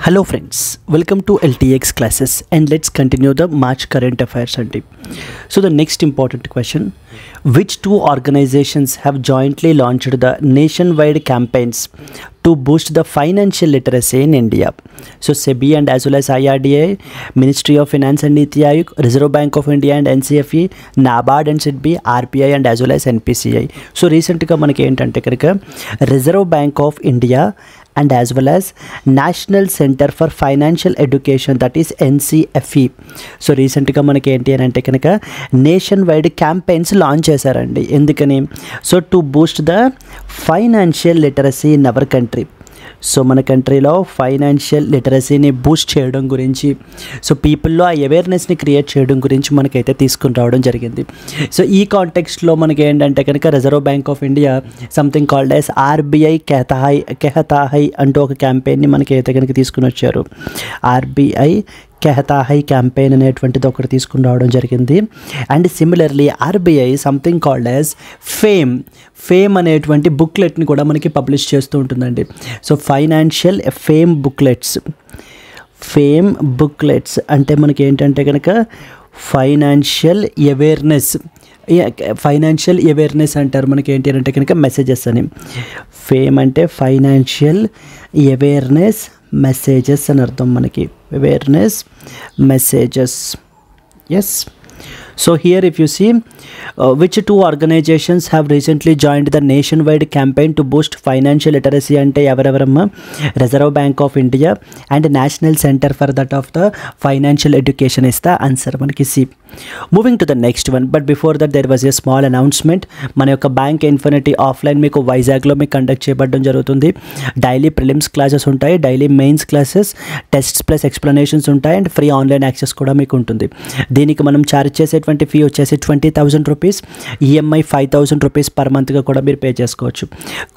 Hello friends, welcome to LTX classes and let's continue the March current affairs. So the next important question, which two organizations have jointly launched the nationwide campaigns to boost the financial literacy in India? So SEBI and as well as IRDA, Ministry of Finance and Niti Aayog, Reserve Bank of India and NCFE, NABARD and SIDBI, RPI and as well as NPCI. So recently manaki entante kanaka Reserve Bank of India and as well as National Center for Financial Education, that is NCFE. So recently manaki enti ante kanaka nationwide campaigns launch chesarandi. Endukani? So to boost the financial literacy in our country. So మన కంట్రీలో financial లిటరసీని Boost చేయడం గురించి, so పీపుల్లో ఆ అవేర్నెస్ని create చేయడం గురించి మనకైతే తీసుకుని రావడం జరిగింది. సో ఈ కాంటెక్స్ట్లో మనకి ఏంటంటే కనుక reserve bank of India something called as RBI కెహతా హై అంటూ ఒక క్యాంపెయిన్ని మనకి అయితే కనుక తీసుకుని వచ్చారు. ఆర్బీఐ కెహతా హై క్యాంపెయిన్ అనేటువంటిది ఒకటి తీసుకుని రావడం జరిగింది. And similarly RBI something called as fame అనేటువంటి బుక్లెట్ని కూడా మనకి పబ్లిష్ చేస్తూ ఉంటుందండి. సో ఫైనాన్షియల్ ఫేమ్ బుక్లెట్స్ అంటే మనకి ఏంటంటే కనుక ఫైనాన్షియల్ అవేర్నెస్ అంటారు. మనకి ఏంటి అంటే కనుక మెసేజెస్ అని. ఫేమ్ అంటే ఫైనాన్షియల్ అవేర్నెస్ మెసేజెస్ అని అర్థం మనకి. Awareness messages. Yes. So here if you see which two organizations have recently joined the nationwide campaign to boost financial literacy ante evaravarama Reserve Bank of India and National Center for that of the Financial Education is the answer manaki C. Moving to the next one, but before that there was a small announcement. మన యొక్క bank infinity offline మీకు వైజాగ్లో మీకు conduct చేయబడడం జరుగుతుంది. Daily prelims classes ఉంటాయి, daily mains classes, tests plus explanations ఉంటాయి and free online access కూడా మీకు ఉంటుంది. దీనికి మనం ఛార్జ్ చేసేటువంటి ఫీ వచ్చేసి 20,000 రూపీస్, ఈఎంఐ 5,000 రూపీస్ పర్ మంత్గా కూడా మీరు పే చేసుకోవచ్చు.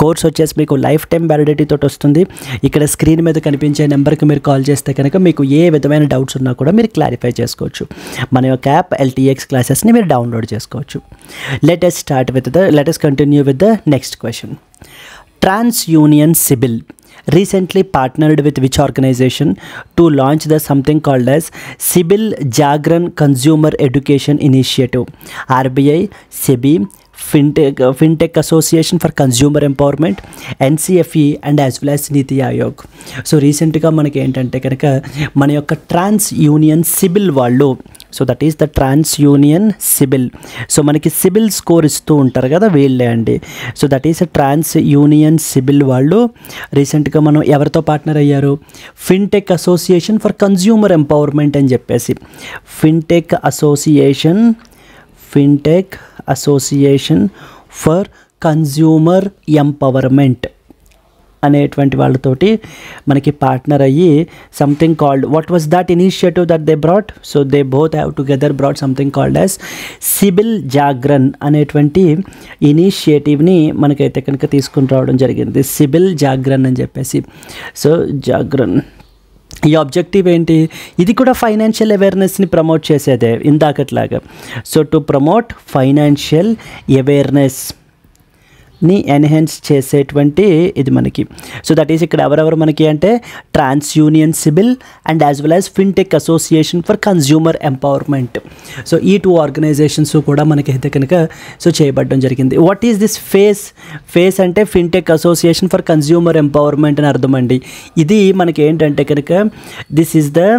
కోర్స్ వచ్చేసి మీకు లైఫ్ టైం వ్యాలిడిటీ తోటి వస్తుంది. ఇక్కడ స్క్రీన్ మీద కనిపించే నెంబర్కి మీరు కాల్ చేస్తే కనుక మీకు ఏ విధమైన డౌట్స్ ఉన్నా కూడా మీరు క్లారిఫై చేసుకోవచ్చు. మన యొక్క యాప్ LTX క్లాసెస్ని మీరు డౌన్లోడ్ చేసుకోవచ్చు. Let us continue with the next question. TransUnion CIBIL recently partnered with which organization to launch the something called as CIBIL Jagran Consumer Education Initiative? RBI, SEBI, Fintech Association for Consumer Empowerment, NCFE and as well as Niti Aayog. So రీసెంట్గా మనకి ఏంటంటే కనుక మన యొక్క TransUnion CIBIL వాళ్ళు, so that is the TransUnion CIBIL. So మనకి CIBIL score ఇస్తూ ఉంటారు కదా వీళ్ళే అండి. So that is TransUnion CIBIL వాళ్ళు రీసెంట్గా మనం ఎవరితో పార్ట్నర్ అయ్యారు? Fintech Association for Consumer Empowerment అని చెప్పేసి fintech Association for Consumer empowerment అనేటువంటి వాళ్ళతోటి మనకి పార్ట్నర్ అయ్యి something called, what was that initiative that they brought? So they both have together brought something called as CIBIL Sjögren అనేటువంటి ఇనిషియేటివ్ని మనకైతే కనుక తీసుకుని రావడం జరిగింది. సిబిల్ జాగ్రన్ అని చెప్పేసి. సో జాగ్రన్ ఈ ఆబ్జెక్టివ్ ఏంటి? ఇది కూడా ఫైనాన్షియల్ అవేర్నెస్ని ప్రమోట్ చేసేదే ఇందాకట్లాగా. సో టు ప్రమోట్ ఫైనాన్షియల్ అవేర్నెస్ని ఎన్హాన్స్ చేసేటువంటి ఇది మనకి. సో దట్ ఈస్ ఇక్కడ ఎవరెవరు మనకి అంటే TransUnion CIBIL and as well as Fintech Association for Consumer Empowerment. So ఈ టూ ఆర్గనైజేషన్స్ కూడా మనకైతే కనుక సో చేయబడడం జరిగింది. వాట్ ఈస్ దిస్ ఫేస్ అంటే Fintech Association for Consumer Empowerment అని అర్థం అండి. ఇది మనకి ఏంటంటే కనుక this is the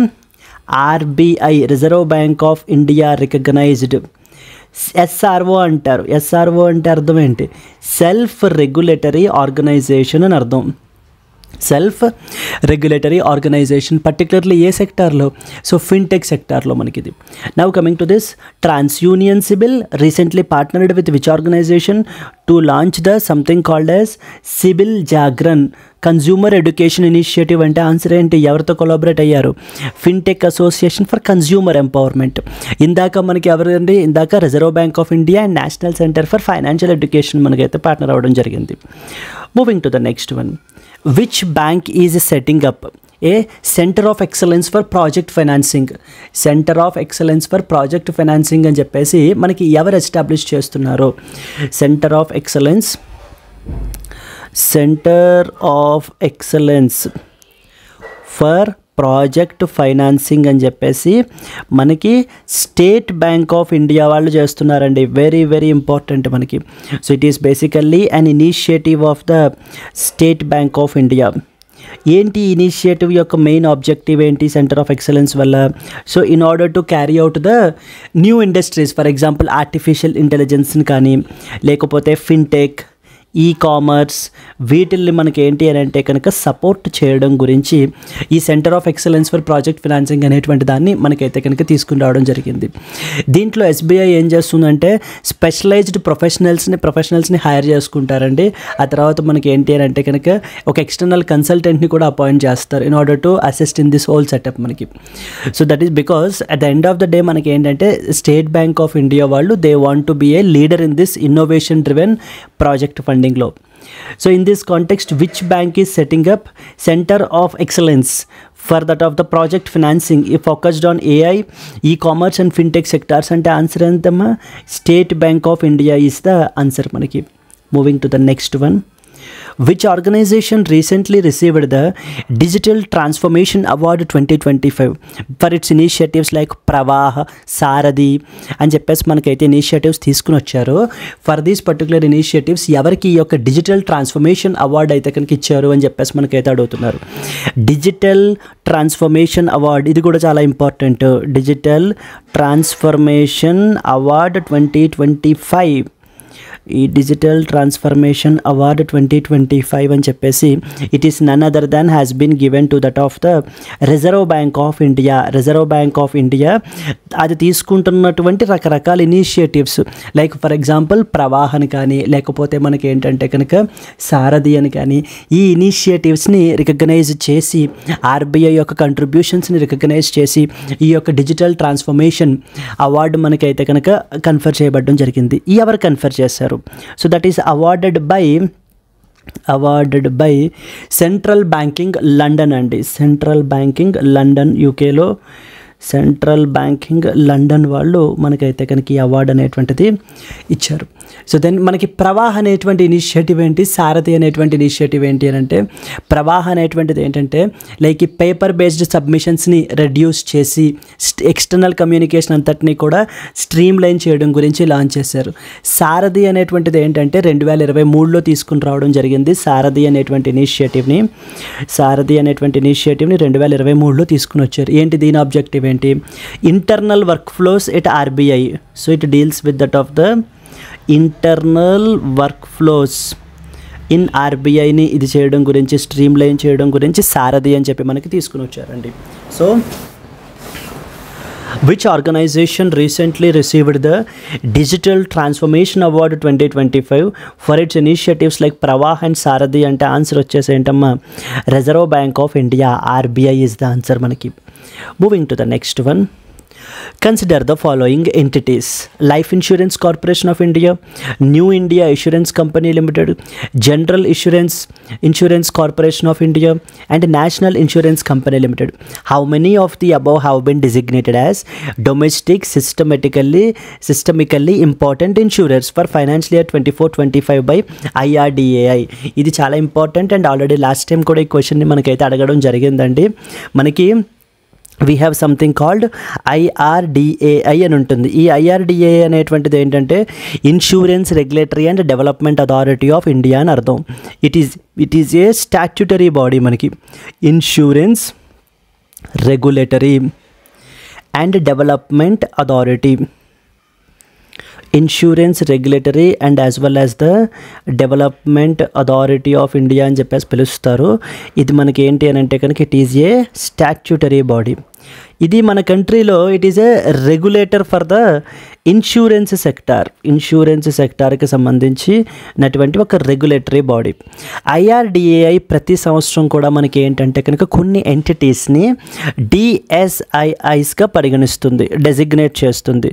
RBI Reserve bank of India recognised. SRO అంటారు. SRO అంటే అర్థం ఏంటి? సెల్ఫ్ రెగ్యులేటరీ ఆర్గనైజేషన్ అని అర్థం. సెల్ఫ్ రెగ్యులేటరీ ఆర్గనైజేషన్ పర్టికులర్లీ ఏ సెక్టార్లో? సో ఫిన్టెక్ సెక్టార్లో మనకి ఇది. Now coming to this, TransUnion CIBIL recently partnered with which organization to launch the something called as CIBIL Jagran consumer education initiative అంటే answer ఏంటి? ఎవరితో collaborate అయ్యారు? Fintech Association for Consumer empowerment. ఇందాక మనకి ఎవరండి? ఇందాక reserve bank of India and national centre for financial education మనకైతే partner అవ్వడం జరిగింది. Moving to the next one, which bank is setting up A centre of excellence for project financing? Centre of excellence for project financing అని చెప్పేసి మనకి ఎవరు establish చేస్తున్నారు? Centre of excellence Center of Excellence for project financing అని చెప్పేసి మనకి state bank of India వాళ్ళు చేస్తున్నారండి. వెరీ వెరీ ఇంపార్టెంట్ మనకి. So it is basically an initiative of the state bank of India. ఏంటి ఇనిషియేటివ్ యొక్క మెయిన్ ఆబ్జెక్టివ్ ఏంటి centre of excellence వల్ల? So in order to carry out the new industries, for example artificial ఇంటెలిజెన్స్ని కానీ, లేకపోతే fintech, e commerce, వీటిల్ని మనకి ఏంటి అని అంటే కనుక సపోర్ట్ చేయడం గురించి ఈ centre of excellence for project financing అనేటువంటి దాన్ని మనకైతే కనుక తీసుకుని రావడం జరిగింది. దీంట్లో ఎస్బీఐ ఏం చేస్తుందంటే స్పెషలైజ్డ్ ప్రొఫెషనల్స్ని హైర్ చేసుకుంటారండి. ఆ తర్వాత మనకి ఏంటి అని అంటే కనుక ఒక ఎక్స్టర్నల్ కన్సల్టెంట్ని కూడా అపాయింట్ చేస్తారు in order to assist in this whole setup మనకి. So that is because at the end of the day మనకి ఏంటంటే స్టేట్ బ్యాంక్ ఆఫ్ ఇండియా వాళ్ళు they want to be a leader in this innovation driven project funding లో. So in this context, which bank is setting up center of excellence for that of the project financing focused on AI, e-commerce and fintech sectors? And the answer antama State Bank of India is the answer manaki. Moving to the next one. Which organization recently received the Digital Transformation Award 2025 for its initiatives like Pravaha, Sarathi అని చెప్పేసి మనకైతే initiatives తీసుకుని వచ్చారు. For these particular initiatives ఎవరికి ఈ యొక్క digital transformation award అయితే కనుక ఇచ్చారు అని చెప్పేసి మనకైతే అడుగుతున్నారు. డిజిటల్ ట్రాన్స్ఫర్మేషన్ అవార్డ్, ఇది కూడా చాలా ఇంపార్టెంట్. డిజిటల్ ట్రాన్స్ఫర్మేషన్ అవార్డ్ 2025, ఈ డిజిటల్ ట్రాన్స్ఫర్మేషన్ అవార్డ్ 2025 అని చెప్పేసి it is none other than has been given to that of the Reserve bank of India. Reserve bank of India అది తీసుకుంటున్నటువంటి రకరకాల ఇనిషియేటివ్స్ లైక్ ఫర్ ఎగ్జాంపుల్ ప్రవాహని కానీ, లేకపోతే మనకి ఏంటంటే కనుక సారథి అని కానీ, ఈ ఇనిషియేటివ్స్ని రికగ్నైజ్ చేసి ఆర్బీఐ యొక్క కంట్రిబ్యూషన్స్ని రికగ్నైజ్ చేసి ఈ యొక్క డిజిటల్ ట్రాన్స్ఫర్మేషన్ అవార్డు మనకైతే కనుక కన్ఫర్ చేయబడడం జరిగింది. ఎవరు కన్ఫర్ చేశారు? So that is awarded by central banking London అండి. సెంట్రల్ బ్యాంకింగ్ లండన్, యూకేలో సెంట్రల్ బ్యాంకింగ్ లండన్ వాళ్ళు మనకైతే కనుక ఈ అవార్డు అనేటువంటిది ఇచ్చారు. సో దెన్ మనకి ప్రవాహ అనేటువంటి ఇనిషియేటివ్ ఏంటి, సారథి అనేటువంటి ఇనిషియేటివ్ ఏంటి అని అంటే, ప్రవాహ అనేటువంటిది ఏంటంటే లైక్ ఈ పేపర్ బేస్డ్ సబ్మిషన్స్ని రెడ్యూస్ చేసి ఎక్స్టర్నల్ కమ్యూనికేషన్ అంతటినీ కూడా స్ట్రీమ్ లైన్ చేయడం గురించి లాంచ్ చేశారు. సారథి అనేటువంటిది ఏంటంటే 2023లో తీసుకుని రావడం జరిగింది. సారథి అనేటువంటి ఇనిషియేటివ్ని 2023లో తీసుకుని వచ్చారు. ఏంటి దీని ఆబ్జెక్టివ్ ఏంటి? Internal work flows at RBI. So it deals with that of the internal work flows in ఆర్బీఐని ఇది చేయడం గురించి, స్ట్రీమ్ లైన్ చేయడం గురించి సారథి అని చెప్పి మనకి తీసుకుని వచ్చారండి. So which organization recently received the Digital Transformation Award 2025 for its initiatives like Pravah and Sarathi? అంటే ఆన్సర్ వచ్చేసి ఏంటమ్మా, reserve bank of India, RBI is the answer మనకి. Moving to the next one. Consider the following entities: Life Insurance Corporation of India, New India Assurance Company Limited, General Insurance Corporation of India, and National Insurance Company Limited. How many of the above have been designated as domestic systemically important insurers for financial year 24-25 by IRDAI? ఇది చాలా important and already last time కూడా ఈ క్వశ్చన్ని మనకైతే అడగడం జరిగిందండి. మనకి we have something called IRDAI అని ఉంటుంది. ఈ IRDAI అనేటువంటిది ఏంటంటే insurance regulatory and development authority of India అని అర్థం. It is a statutory body మనకి. Insurance regulatory and development authority, insurance regulatory and as well as the development authority of India అని చెప్పేసి పిలుస్తారు. ఇది మనకి ఏంటి అని అంటే కనుక it is a statutory body. ఇది మన కంట్రీలో it is a regulator for the insurance సెక్టార్కి సంబంధించినటువంటి ఒక రెగ్యులేటరీ బాడీ. IRDAI ప్రతి సంవత్సరం కూడా మనకి ఏంటంటే కనుక కొన్ని ఎంటిటీస్ని DSIIస్గా పరిగణిస్తుంది, డెసిగ్నేట్ చేస్తుంది.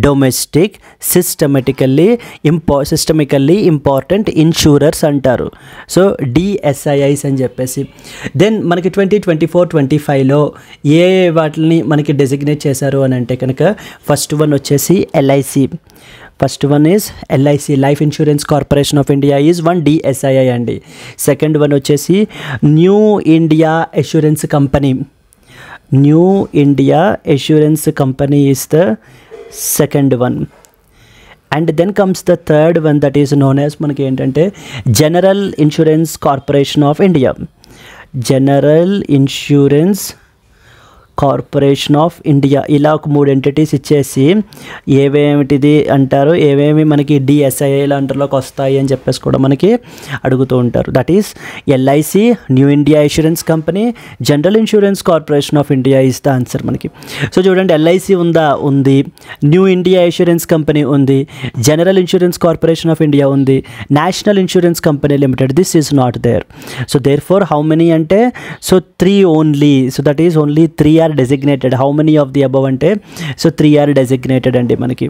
డొమెస్టిక్ సిస్టమికల్లీ ఇంపార్టెంట్ ఇన్సూరర్స్ అంటారు. సో DSIIs అని చెప్పేసి. దెన్ మనకి 2024-25లో ఏ వాటిని మనకి డెసిగ్నేట్ చేశారు అని అంటే కనుక ఫస్ట్ వన్ వచ్చేసి LIC. First one is LIC, Life Insurance corporation of India is one DSII అండి. సెకండ్ వన్ వచ్చేసి New India Assurance Company. New India Assurance Company is the second one. And then comes the third one, that is known as మనకి ఏంటంటే General insurance corporation of India. General insurance corporation of India. ఇలా ఒక 3 entities ఇచ్చేసి ఏవేమిటిది అంటారు, ఏవేమి మనకి డిఎస్ఐఏల అంటర్లోకి వస్తాయి అని చెప్పేసి కూడా మనకి అడుగుతూ ఉంటారు. That is LIC, New India insurance company, general insurance corporation of India is the answer మనకి. సో చూడండి, ఎల్ఐసి ఉందా? ఉంది. న్యూ ఇండియా ఇన్సూరెన్స్ కంపెనీ ఉంది. General insurance corporation of India ఉంది. National insurance company limited, this is not there. So there four how many అంటే so 3 only. So that is only 3 are designated. How many of the above ante so 3 are designated andi manaki.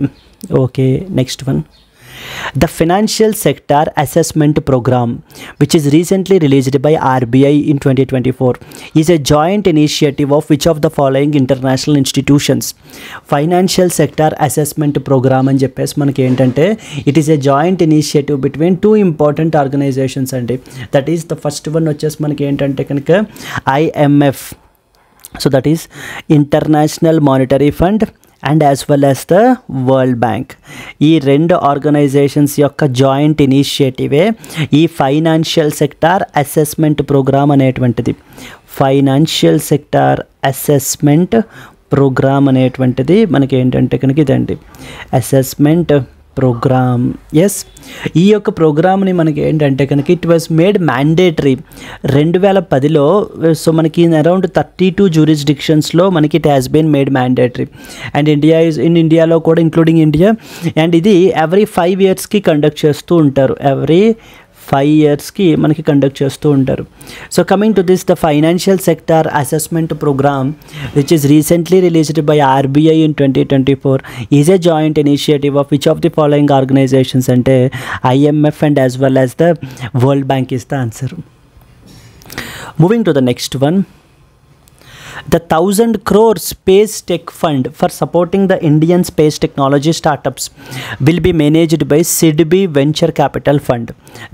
Okay, next one. The Financial Sector Assessment Program, which is recently released by RBI in 2024, is a joint initiative of which of the following international institutions? Financial Sector Assessment Program అని చెప్పేసి మనకి ఏంటంటే it is a joint initiative between 2 important organizations అండి. That is the first one వచ్చేసి మనకి ఏంటంటే కనుక IMF. So that is International Monetary Fund and as well as the World Bank. ఈ 2 ఆర్గనైజేషన్స్ యొక్క జాయింట్ ఇనిషియేటివే ఈ ఫైనాన్షియల్ సెక్టార్ అసెస్మెంట్ ప్రోగ్రామ్ అనేటువంటిది. Financial sector assessment programme అనేటువంటిది మనకి ఏంటంటే కనుక ఇదండి, అసెస్మెంట్ ప్రోగ్రామ్. ఎస్, ఈ యొక్క ప్రోగ్రామ్ని మనకి ఏంటంటే కనుక ఇట్ వాజ్ మేడ్ మ్యాండేటరీ 2010లో. సో మనకి అరౌండ్ 32 జ్యూరిస్డిక్షన్స్లో మనకి it has been made mandatory. And ఇండియాలో కూడా ఇంక్లూడింగ్ ఇండియా. అండ్ ఇది ఎవ్రీ 5 yearsకి కండక్ట్ చేస్తూ ఉంటారు. ఎవ్రీ 5 yearsకి మనకి కండక్ట్ చేస్తూ ఉంటారు. So coming to this, the financial sector assessment program which is recently released by RBI in 2024 is a joint initiative of which of the following organisations అంటే IMF and as well as the World Bank is the answer. Moving to the next one. The 1,000 crore Space Tech Fund for supporting the Indian space technology startups will be managed by SIDBI Venture Capital Fund.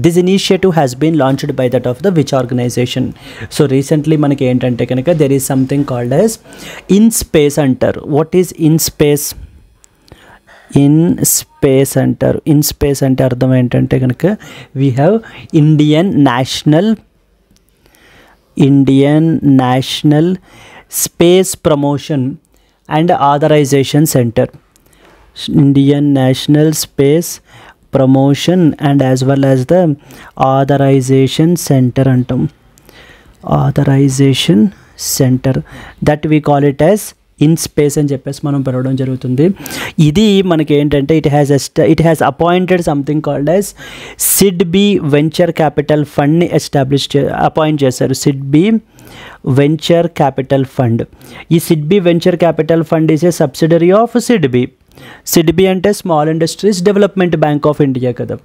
This initiative has been launched by that of the which organization? So recently manaki entante kanaka there is something called as InSpace antaru. What is InSpace? InSpace antaru. InSpace ante ardham entante kanaka we have Indian National Space Promotion and Authorization Center. Indian National Space Promotion and as well as the Authorization Center antam. Authorization Center, that we call it as InSpace అని చెప్పేసి మనం పిలవడం జరుగుతుంది. ఇది మనకి ఏంటంటే it has appointed something called as SIDBI venture capital ఫండ్ని appoint చేశారు. SIDBI venture capital fund. ఈ SIDBI venture capital fund is a subsidiary of SIDBI. SIDBI అంటే small industries development bank of India కదా.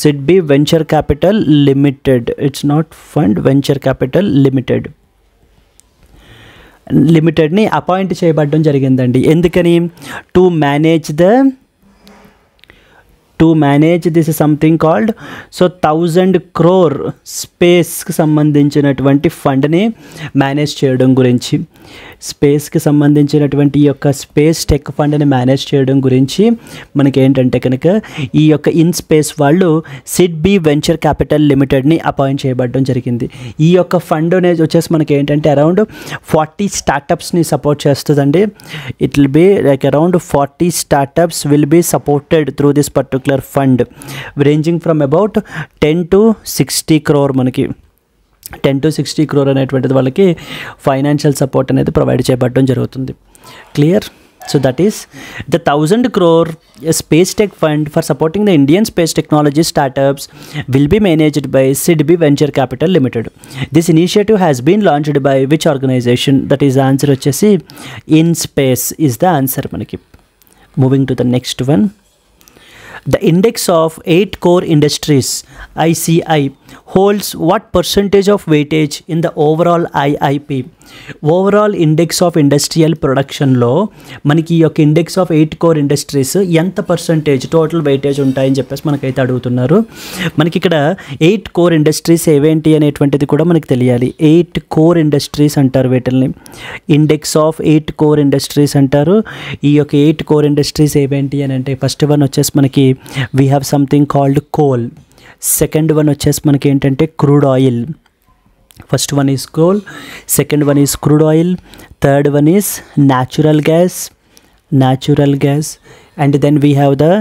SIDBI venture capital limited, it's not fund, venture capital లిమిటెడ్ని appoint చేయబడడం జరిగిందండి. ఎందుకని? To manage this something called so 1,000 crore స్పేస్కి సంబంధించినటువంటి ఫండ్ని manage చేయడం గురించి, స్పేస్కి సంబంధించినటువంటి ఈ యొక్క స్పేస్ టెక్ ఫండ్ని మేనేజ్ చేయడం గురించి మనకి ఏంటంటే కనుక ఈ యొక్క InSpace వాళ్ళు SIDBI వెంచర్ క్యాపిటల్ లిమిటెడ్ని అపాయింట్ చేయబడడం జరిగింది. ఈ యొక్క ఫండ్ అనేది వచ్చేసి మనకి ఏంటంటే అరౌండ్ 40 స్టార్టప్స్ని సపోర్ట్ చేస్తుందండి. It will be like around 40 startups will be supported through this particular fund ranging from about 10 to 60 crore. మనకి 10 to 60 crore అనేటువంటిది వాళ్ళకి ఫైనాన్షియల్ సపోర్ట్ అనేది ప్రొవైడ్ చేయబడడం జరుగుతుంది. Clear? So that is the 1,000 crore Space Tech Fund for supporting the Indian space technology startups will be managed by SIDBI Venture Capital Limited. This initiative has been launched by which organization? That is the answer వచ్చేసి InSpace is the answer మనకి. Moving to the next one. The index of 8 core industries ICI holds what percentage of weightage in the overall IIP, overall index of industrial ప్రొడక్షన్లో మనకి ఈ యొక్క index of 8 core industries ఎంత percentage total weightage ఉంటాయని చెప్పేసి మనకైతే అడుగుతున్నారు. మనకి ఇక్కడ 8 కోర్ ఇండస్ట్రీస్ ఏవేంటి అనేటువంటిది కూడా మనకి తెలియాలి. 8 కోర్ ఇండస్ట్రీస్ అంటారు వీటిల్ని, ఇండెక్స్ ఆఫ్ 8 కోర్ ఇండస్ట్రీస్ అంటారు. ఈ యొక్క 8 కోర్ ఇండస్ట్రీస్ ఏవేంటి అని అంటే ఫస్ట్ వన్ వచ్చేసి మనకి we have something called coal. Second one వచ్చేసి మనకి ఏంటంటే crude oil. First one is coal, second one is crude oil, third one is natural gas, and then we have the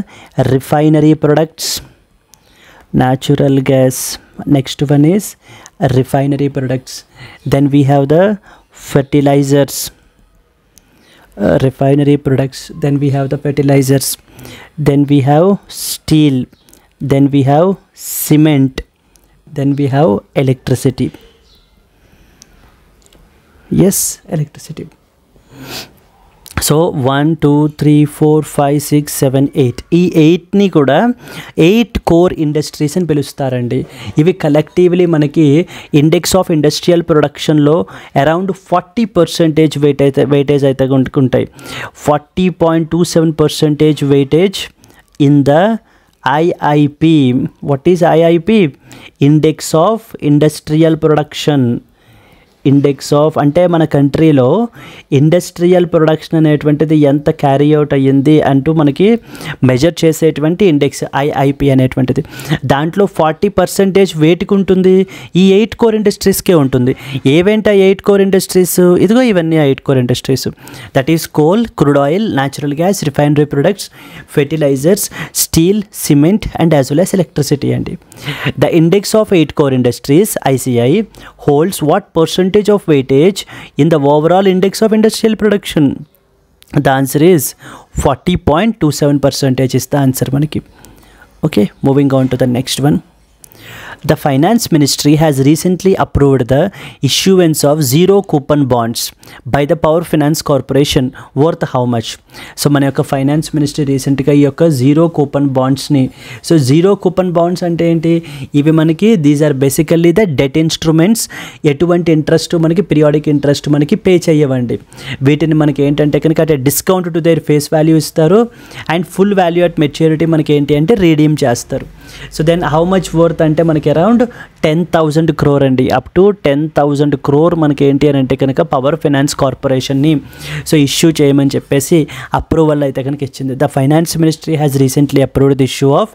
refinery products, natural gas. Next one is refinery products. Then we have the fertilizers, refinery products. Then we have the fertilizers. Then we have steel. Then we have cement. Then we have electricity. Yes, electricity. So 1 2 3 4 5 6 7 8 ఈ 8ని కూడా 8 core industries అని పిలుస్తారండి. ఇవి collectively మనకి index of industrial ప్రొడక్షన్లో around 40% weightage అయితే ఉంటాయి. 40.27% weightage in the IIP. What is IIP? Index of industrial production. Index of అంటే మన కంట్రీలో ఇండస్ట్రియల్ ప్రొడక్షన్ అనేటువంటిది ఎంత క్యారీ అవుట్ అయ్యింది అంటూ మనకి మెజర్ చేసేటువంటి ఇండెక్స్ IIP అనేటువంటిది. దాంట్లో 40% వేటికి ఉంటుంది? ఈ 8 కోర్ ఇండస్ట్రీస్కే ఉంటుంది. ఏవేంటి 8 కోర్ ఇండస్ట్రీస్? ఇదిగో ఇవన్నీ 8 core industries. That is coal, crude oil, natural gas, refinery products, fertilisers, steel, cement and as well as electricity అండి. The index of 8 core industries ICI holds what percentage of weightage in the overall index of industrial production? The answer is 40.27% is the answer manaki. Okay, moving on to the next one. The finance ministry has recently approved the issuance of zero coupon bonds by the Power Finance Corporation worth how much? So మన యొక్క finance ministry రీసెంట్గా ఈ యొక్క zero coupon బాండ్స్ని, so zero coupon bonds అంటే ఏంటి? ఇవి మనకి these are basically the debt instruments. ఎటువంటి ఇంట్రెస్ట్ మనకి పీరియాడిక్ ఇంట్రెస్ట్ మనకి పే చేయవండి. వీటిని మనకి ఏంటంటే కనుక అంటే discount to their face value ఇస్తారు and full value at maturity మనకి ఏంటి అంటే రీడీమ్ చేస్తారు. So then how much worth అంటే మనకి అరౌండ్ 10,000 crore అండి. అప్ టు 10,000 crore మనకి ఏంటి అని అంటే కనుక పవర్ ఫైనాన్స్ కార్పొరేషన్ని సో ఇష్యూ చేయమని చెప్పేసి అప్రూవల్ అయితే కనుక ఇచ్చింది. The finance ministry has recently approved the issue of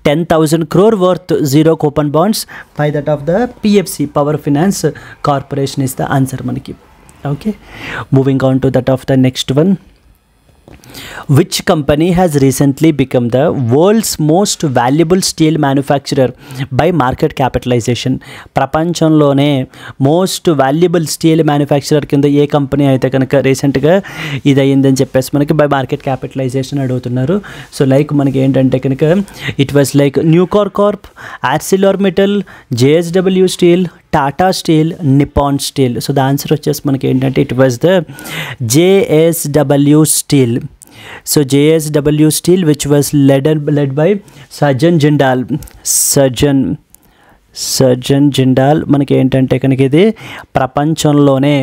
10,000 crore worth zero coupon bonds by that of the PFC, power finance corporation is the answer మనకి. Okay, moving on to that of the next one. Which company has recently become the world's most valuable steel manufacturer by market capitalization? ప్రపంచంలోనే most valuable steel manufacturer కింద ఏ company అయితే కనుక రీసెంట్గా ఇది అయ్యిందని చెప్పేసి మనకి బై మార్కెట్ క్యాపిటలైజేషన్ అడుగుతున్నారు. సో లైక్ మనకి ఏంటంటే కనుక it was like Nucor corp, ArcelorMittal, JSW steel, Tata steel, Nippon steel. So the answer వచ్చేసి మనకి ఏంటంటే it was the JSW steel. So JSW Steel, which was led by Sarjan Jindal మనకి ఏంటంటే కనుక ఇది ప్రపంచంలోనే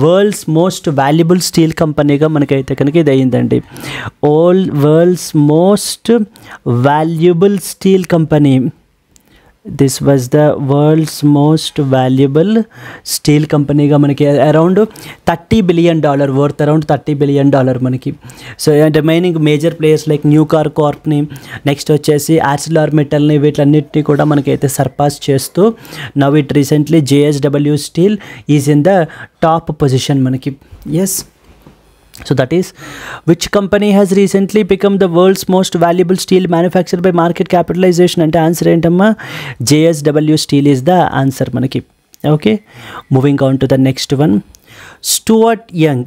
వరల్డ్స్ మోస్ట్ వాల్యుబుల్ స్టీల్ కంపెనీగా మనకైతే కనుక ఇది అయ్యిందండి. World's most valuable steel company. This was the world's most valuable steel కంపెనీగా మనకి around $30 billion worth, around $30 billion మనకి. So remaining major players like Nucor కార్ప్ని, నెక్స్ట్ వచ్చేసి ArcelorMittalని, వీటన్నిటిని కూడా మనకైతే సర్పాస్ చేస్తూ now it recently JSW steel is in the top position మనకి. Yes, so that is which company has recently become the world's most valuable steel manufacturer by market capitalization? అంటే answer ఏంటమ్మా? JSW Steel is the answer మనకి. Okay, moving on to the next one. Stuart Young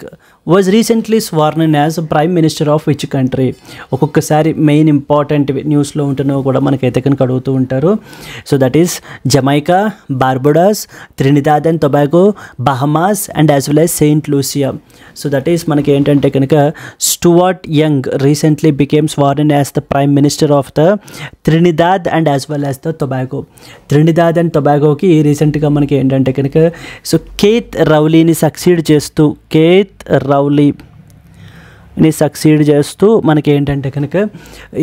was recently sworn in as prime minister of which country. ఒక్కొక్కసారి main important న్యూస్లో ఉంటున్నవి కూడా మనకైతే కనుక అడుగుతూ ఉంటారు. So that is Jamaica, Barbudas, Trinidad and Tobago, Bahamas and as well as Saint Lucia. So that is మనకి ఏంటంటే కనుక Stuart Young recently became sworn in as the prime minister of the Trinidad and as well as the Tobago. Trinidad and టొబాగోకి రీసెంట్గా మనకి ఏంటంటే కనుక so kth రౌలీని succeed చేస్తూ succeed చేస్తూ మనకి ఏంటంటే కనుక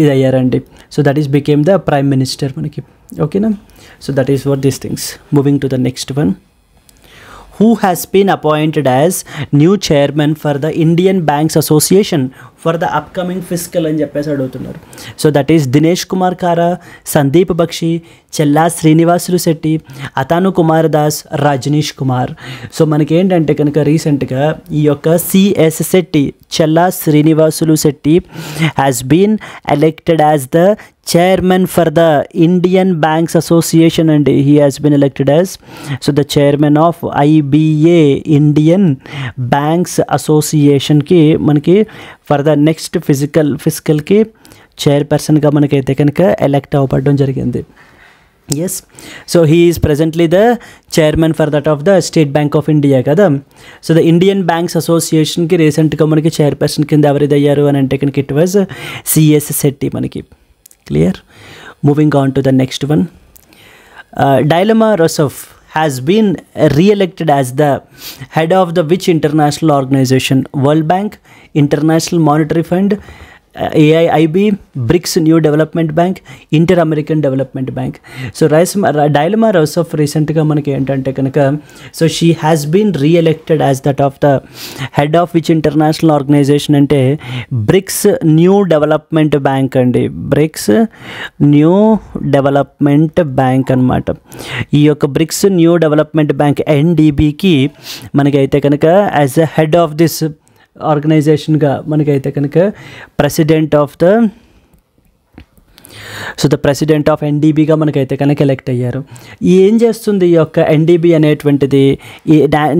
ఇది అయ్యారండి. So that is became the prime minister మనకి. ఓకేనా. So that is for these things. Moving to the next one. Who has been appointed as new chairman for the Indian Banks Association for the upcoming fiscal అని చెప్పేసి అడుగుతున్నారు. So that is Dinesh Kumar Khara, Sandeep Bakhshi, Challa Srinivasulu Setty, Atanu Kumar Das, Rajnish Kumar. So మనకి ఏంటంటే కనుక రీసెంట్గా ఈ యొక్క C S Setty, Challa Srinivasulu Setty has been elected as the chairman for the Indian Banks Association and he has been elected as the chairman of IBA Indian Banks Association ki manaki for the next fiscal ki chairperson ga manakayite kanaka elect avvadam jarigindi. Yes, so he is presently the chairman for that of the State Bank of India kada. So the Indian Banks Association ki recent ga manaki chairperson kinda evaru ayyaru అని అంటే కనుక it was CS Shetty మనకి. Clear. Moving on to the next one. Dilema Rousseff has been re-elected as the head of the which international organization? World Bank, International Monetary Fund, AIIB, BRICS New Development Bank, Inter-American Development Bank. So Dilema Rousseff recently manaki entante kanaka so she has been re-elected as that of the head of which international organization ante BRICS New Development Bank andi. BRICS New Development Bank anamata. ఈ యొక్క BRICS New Development Bank NDB కి మనకి అయితే కనుక as a head of this ఆర్గనైజేషన్గా మనకైతే కనుక president of ఎన్డీబీగా మనకైతే కనుక ఎలెక్ట్ అయ్యారు. ఏం చేస్తుంది ఈ యొక్క ఎన్డీబీ అనేటువంటిది? ఈ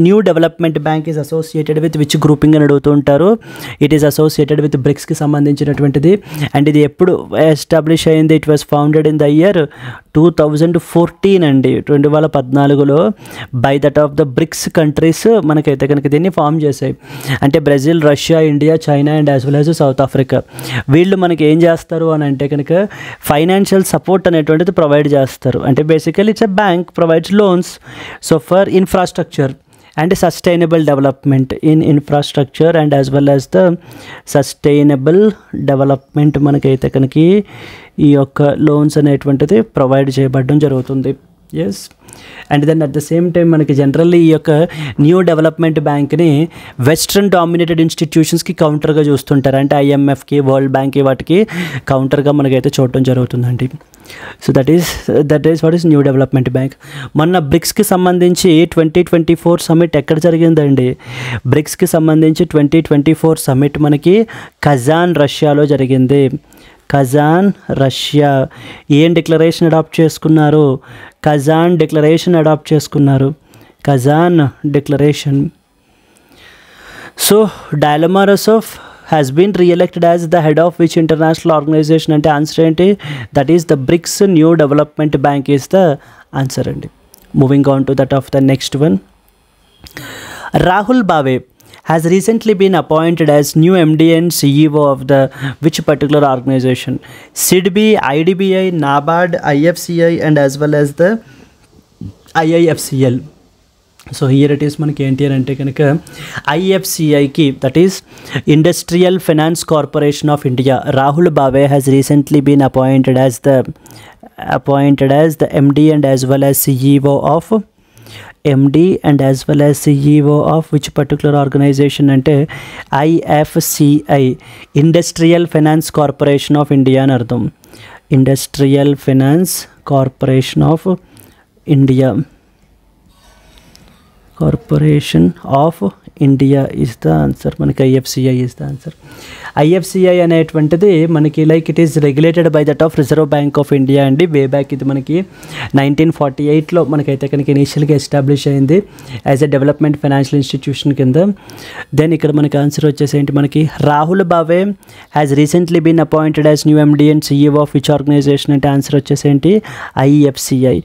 new development bank is associated with which grouping అని అడుగుతూ ఉంటారు. ఇట్ ఈస్ అసోసియేటెడ్ విత్ బ్రిక్స్కి సంబంధించినటువంటిది. అండ్ ఇది ఎప్పుడు ఎస్టాబ్లిష్ అయింది? It was founded in the year 2014 అండి, 2014లో by that of the BRICS countries మనకైతే కనుక దీన్ని ఫామ్ చేశాయి. అంటే Brazil, Russia, India, China and as well as South Africa. వీళ్ళు మనకి ఏం చేస్తారు అని అంటే కనుక ఫైనాన్షియల్ సపోర్ట్ అనేటువంటిది ప్రొవైడ్ చేస్తారు. అంటే basically it's a bank provides loans so for infrastructure and sustainable development in infrastructure and as well as the sustainable development మనకైతే కనుక ఈ యొక్క లోన్స్ అనేటువంటిది ప్రొవైడ్ చేయబడడం జరుగుతుంది. Yes. And then at the same time మనకి జనరల్లీ ఈ యొక్క న్యూ డెవలప్మెంట్ బ్యాంక్ని వెస్ట్రన్ డామినేటెడ్ ఇన్స్టిట్యూషన్స్కి కౌంటర్గా చూస్తుంటారు. అంటే IMFకి, వరల్డ్ బ్యాంక్కి వాటికి కౌంటర్గా మనకైతే చూడటం జరుగుతుందండి. So that is what is new development bank. మొన్న బ్రిక్స్కి సంబంధించి 2024 సమ్మిట్ ఎక్కడ జరిగిందండి? బ్రిక్స్కి సంబంధించి 2024 సమ్మిట్ మనకి కజాన్, రష్యాలో జరిగింది. Kazan, Russia. ఏం డిక్లరేషన్ అడాప్ట్ చేసుకున్నారు? కజాన్ డిక్లరేషన్ అడాప్ట్ చేసుకున్నారు. Kazan declaration. So Dilema Rousseff has been re-elected as the head of which international organization అంటే ఆన్సర్ ఏంటి? That is the BRICS new development bank is the answer అండి. Moving on to that of the next one. Rahul Bave has recently been appointed as new MD and CEO of the which particular organization? SIDBI, IDBI, NABARD, IFCI and as well as the IIFCL. So here it is మనకి ఏంటి అని అంటే కనుక IFCIకి that is industrial finance corporation of India. Rahul Bave has recently been appointed as the MD and as well as CEO of which particular organization అంటే IFCI, industrial finance corporation of India అని అర్థం. Industrial finance corporation of India, India is the answer. మనకి IFCI is the answer. IFCI అనేటువంటిది మనకి like it is regulated by that of reserve bank of India అండి. Way back ఇది మనకి 1948లో మనకైతే కనుక ఇనీషియల్గా ఎస్టాబ్లిష్ అయింది as a development financial institution కింద. దెన్ ఇక్కడ మనకి ఆన్సర్ వచ్చేసి ఏంటి, మనకి Rahul Bave has recently been appointed as new MD and CEO of which organization అంటే ఆన్సర్ వచ్చేసి ఏంటి, IFCI,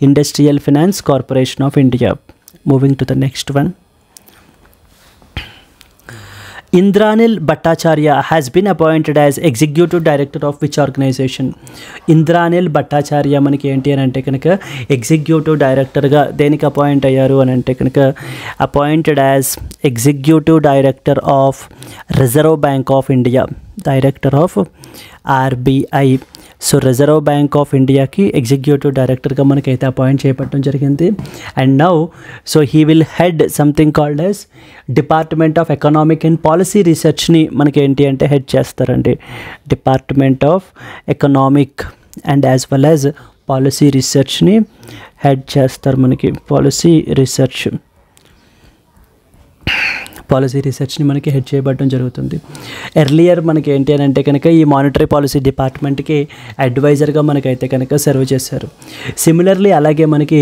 industrial finance corporation of India. Moving to the next one. Indranil Bhattacharya has been appointed as executive director of which organization? Indranil Bhattacharya మనకి ఏంటి అని అంటే కనుక executive డైరెక్టర్గా దేనికి అపాయింట్ అయ్యారు అని అంటే కనుక appointed as executive director of reserve bank of India, director of RBI. So reserve bank of ఇండియాకి ఎగ్జిక్యూటివ్ డైరెక్టర్గా మనకైతే అపాయింట్ చేయబడటం జరిగింది. And now so he will head something called as department of economic and policy రీసెర్చ్ని మనకి ఏంటి అంటే head చేస్తారండి. Department of economic and as well as policy రీసెర్చ్ని హెడ్ చేస్తారు. మనకి పాలసీ రీసెర్చ్ని మనకి హెడ్ చేయబడటం జరుగుతుంది. ఎర్లియర్ మనకి ఏంటి అని అంటే కనుక ఈ మానిటరీ పాలసీ డిపార్ట్మెంట్కి అడ్వైజర్గా మనకైతే కనుక సర్వ్ చేశారు. సిమిలర్లీ అలాగే మనకి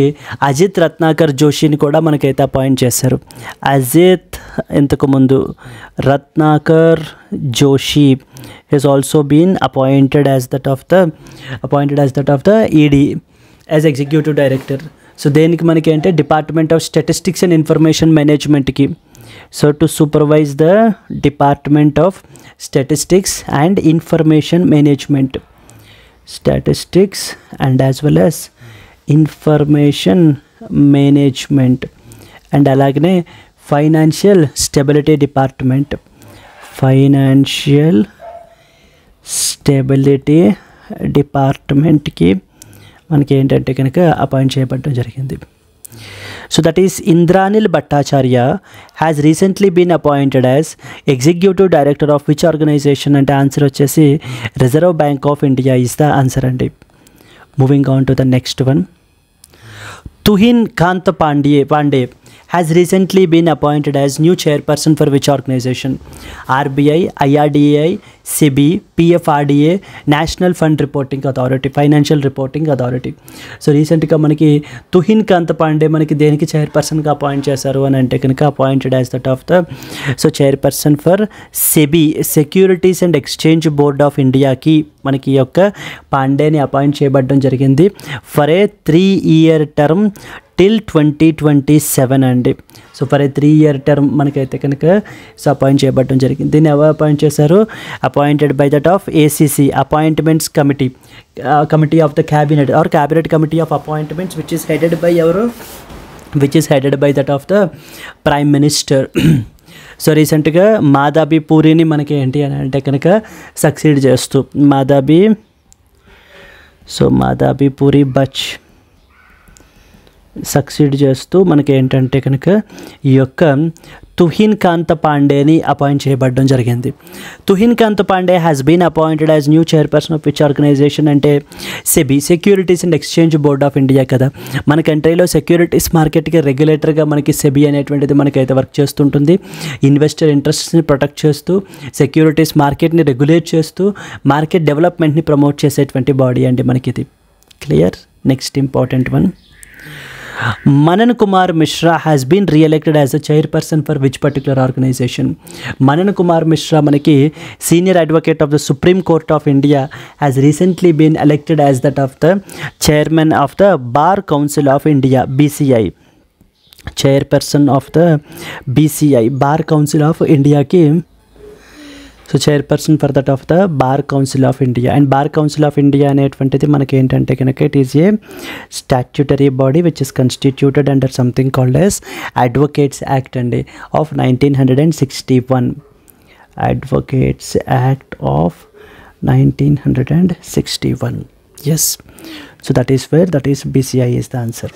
అజిత్ రత్నాకర్ జోషిని కూడా మనకైతే అపాయింట్ చేశారు. అజిత్ ఇంతకుముందు Ratnakar Joshi has also been appointed as that of the ED as executive director. So దేనికి మనకి అంటే department of statistics and information మేనేజ్మెంట్కి. So to supervise the department of statistics and information management, statistics and as well as information management. And అలాగనే financial stability department, financial stability డిపార్ట్మెంట్కి మనకి ఏంటంటే కనుక appoint చేయబడడం జరిగింది. So that is Indranil Bhattacharya has recently been appointed as executive director of which organization అంటే answer వచ్చేసి reserve bank of India is the answer అండి. Moving on to the next one. Tuhin Kanta Pandey has recently been appointed as new chairperson for which organization? RBI, IRDAI, SEBI, PFRDA, National Fund Reporting Authority, Financial Reporting Authority. So రీసెంట్గా మనకి తుహిన్ కాంత్ పాండే మనకి దేనికి చైర్పర్సన్గా appoint చేశారు అని అంటే కనుక appointed as that of the chairperson for SEBI, securities and exchange board of ఇండియాకి మనకి యొక్క పాండేని అపాయింట్ చేయబడడం జరిగింది for a 3-year term till 2027 అండి. So for a 3-year term మనకైతే కనుక సో అపాయింట్ చేయబడడం జరిగింది. దీన్ని ఎవరు అపాయింట్ చేశారు? Appointed by that of ACC, appointments committee, committee of the cabinet or cabinet committee of appointments which is headed by ఎవరు? Which is headed by that of the prime minister. So రీసెంట్గా మాధవి పూరిని మనకి ఏంటి అని అంటే కనుక succeed చేస్తూ Madhavi puri Butch succeed చేస్తూ మనకి ఏంటంటే కనుక ఈ యొక్క తుహిన్ కాంత్ పాండేని అపాయింట్ చేయబడడం జరిగింది. Tuhin Kanta Pandey has been appointed as new chairperson of which organization అంటే SEBI, securities and exchange board of India కదా. మన కంట్రీలో సెక్యూరిటీస్ మార్కెట్కి రెగ్యులేటర్గా మనకి సెబీ అనేటువంటిది మనకైతే వర్క్ చేస్తుంటుంది. ఇన్వెస్టర్ ఇంట్రెస్ట్ని ప్రొటెక్ట్ చేస్తూ, సెక్యూరిటీస్ మార్కెట్ని రెగ్యులేట్ చేస్తూ, మార్కెట్ డెవలప్మెంట్ని ప్రమోట్ చేసేటువంటి బాడీ అండి మనకి ఇది. Clear? Next important one. Manan Kumar Mishra has been re-elected as a chairperson for which particular organization? Manan Kumar Mishra manaki senior advocate of the Supreme Court of India has recently been elected as that of the chairman of the Bar Council of India, BCI, chairperson of the BCI, Bar Council of India ki. So chairperson for that of the bar council of India. And bar council of India అనేటువంటిది మనకి ఏంటంటే కనుక it is a statutory body which is constituted under something called as advocates act అండి of 1961. Advocates act of 1961. Yes. So that is BCI is the answer.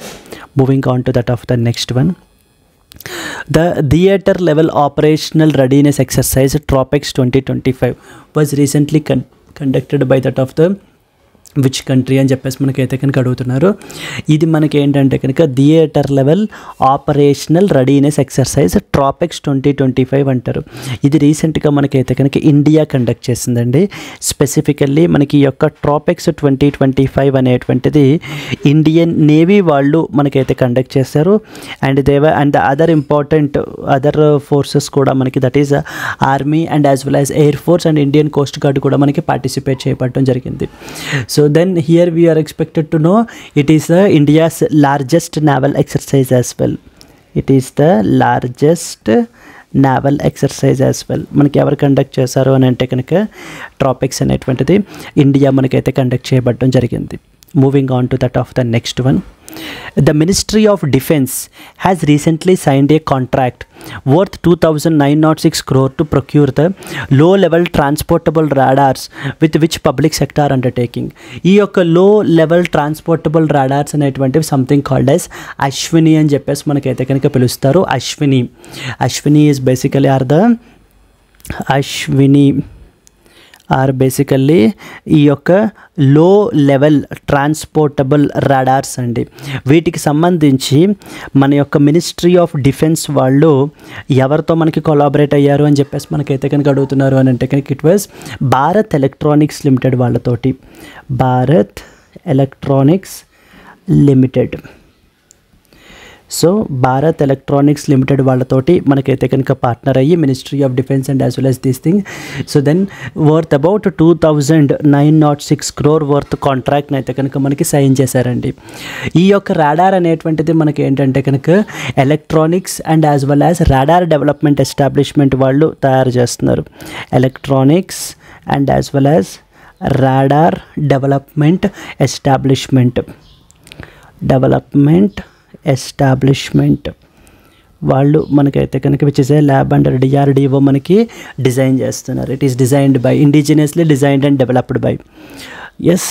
Moving on to that of the next one. The theatre level operational readiness exercise Tropics 2025 was recently conducted by that of the which country అని చెప్పేసి మనకైతే కనుక అడుగుతున్నారు. ఇది మనకి ఏంటంటే కనుక theatre level operational readiness exercise tropics 2025 అంటారు. ఇది రీసెంట్గా మనకైతే కనుక ఇండియా కండక్ట్ చేసిందండి. స్పెసిఫికల్లీ మనకి ఈ యొక్క ట్రాపిక్స్ 2025 అనేటువంటిది ఇండియన్ నేవీ వాళ్ళు మనకైతే కండక్ట్ చేశారు. And the other important other forces కూడా మనకి that is army and as well as air force and Indian coast guard కూడా మనకి పార్టిసిపేట్ చేయబడటం జరిగింది. So then here we are expected to know it is India's largest naval exercise as well. It is the largest naval exercise as well. మనకి ఎవరు conduct చేశారు అని అంటే కనుక tropics అనేటువంటిది ఇండియా మనకైతే కండక్ట్ చేయబడడం జరిగింది. Moving on to that of the next one. The Ministry of Defence has recently signed a contract worth 2,906 crore to procure the low-level transportable radars with which public sector undertaking. ఈ యొక్క low level transportable radars అనేటువంటివి something called as Ashwini అని చెప్పేసి మనకైతే కనుక పిలుస్తారు. Ashwini is basically or basically ఈ యొక్క లో లెవెల్ ట్రాన్స్పోర్టబుల్ రాడార్స్ అండి. వీటికి సంబంధించి మన యొక్క మినిస్ట్రీ ఆఫ్ డిఫెన్స్ వాళ్ళు ఎవరితో మనకి కొలాబరేట్ అయ్యారు అని చెప్పేసి మనకైతే కనుక అడుగుతున్నారు అని అంటే కనుక it was Bharat electronics limited వాళ్ళతోటి. Bharat electronics limited. So Bharat electronics limited వాళ్ళతోటి మనకైతే కనుక పార్ట్నర్ అయ్యి ministry of defence and as well as these thing. So then worth about 2,906 crore worth కాంట్రాక్ట్ని అయితే కనుక మనకి సైన్ చేశారండి. ఈ యొక్క రాడార్ అనేటువంటిది మనకి ఏంటంటే కనుక Electronics and as well as Radar Development Establishment వాళ్ళు తయారు చేస్తున్నారు. Electronics and as well as Radar Development Establishment వాళ్ళు మనకైతే కనుక which is a lab under DRDO మనకి డిజైన్ చేస్తున్నారు. It is designed by indigenously designed and developed by yes.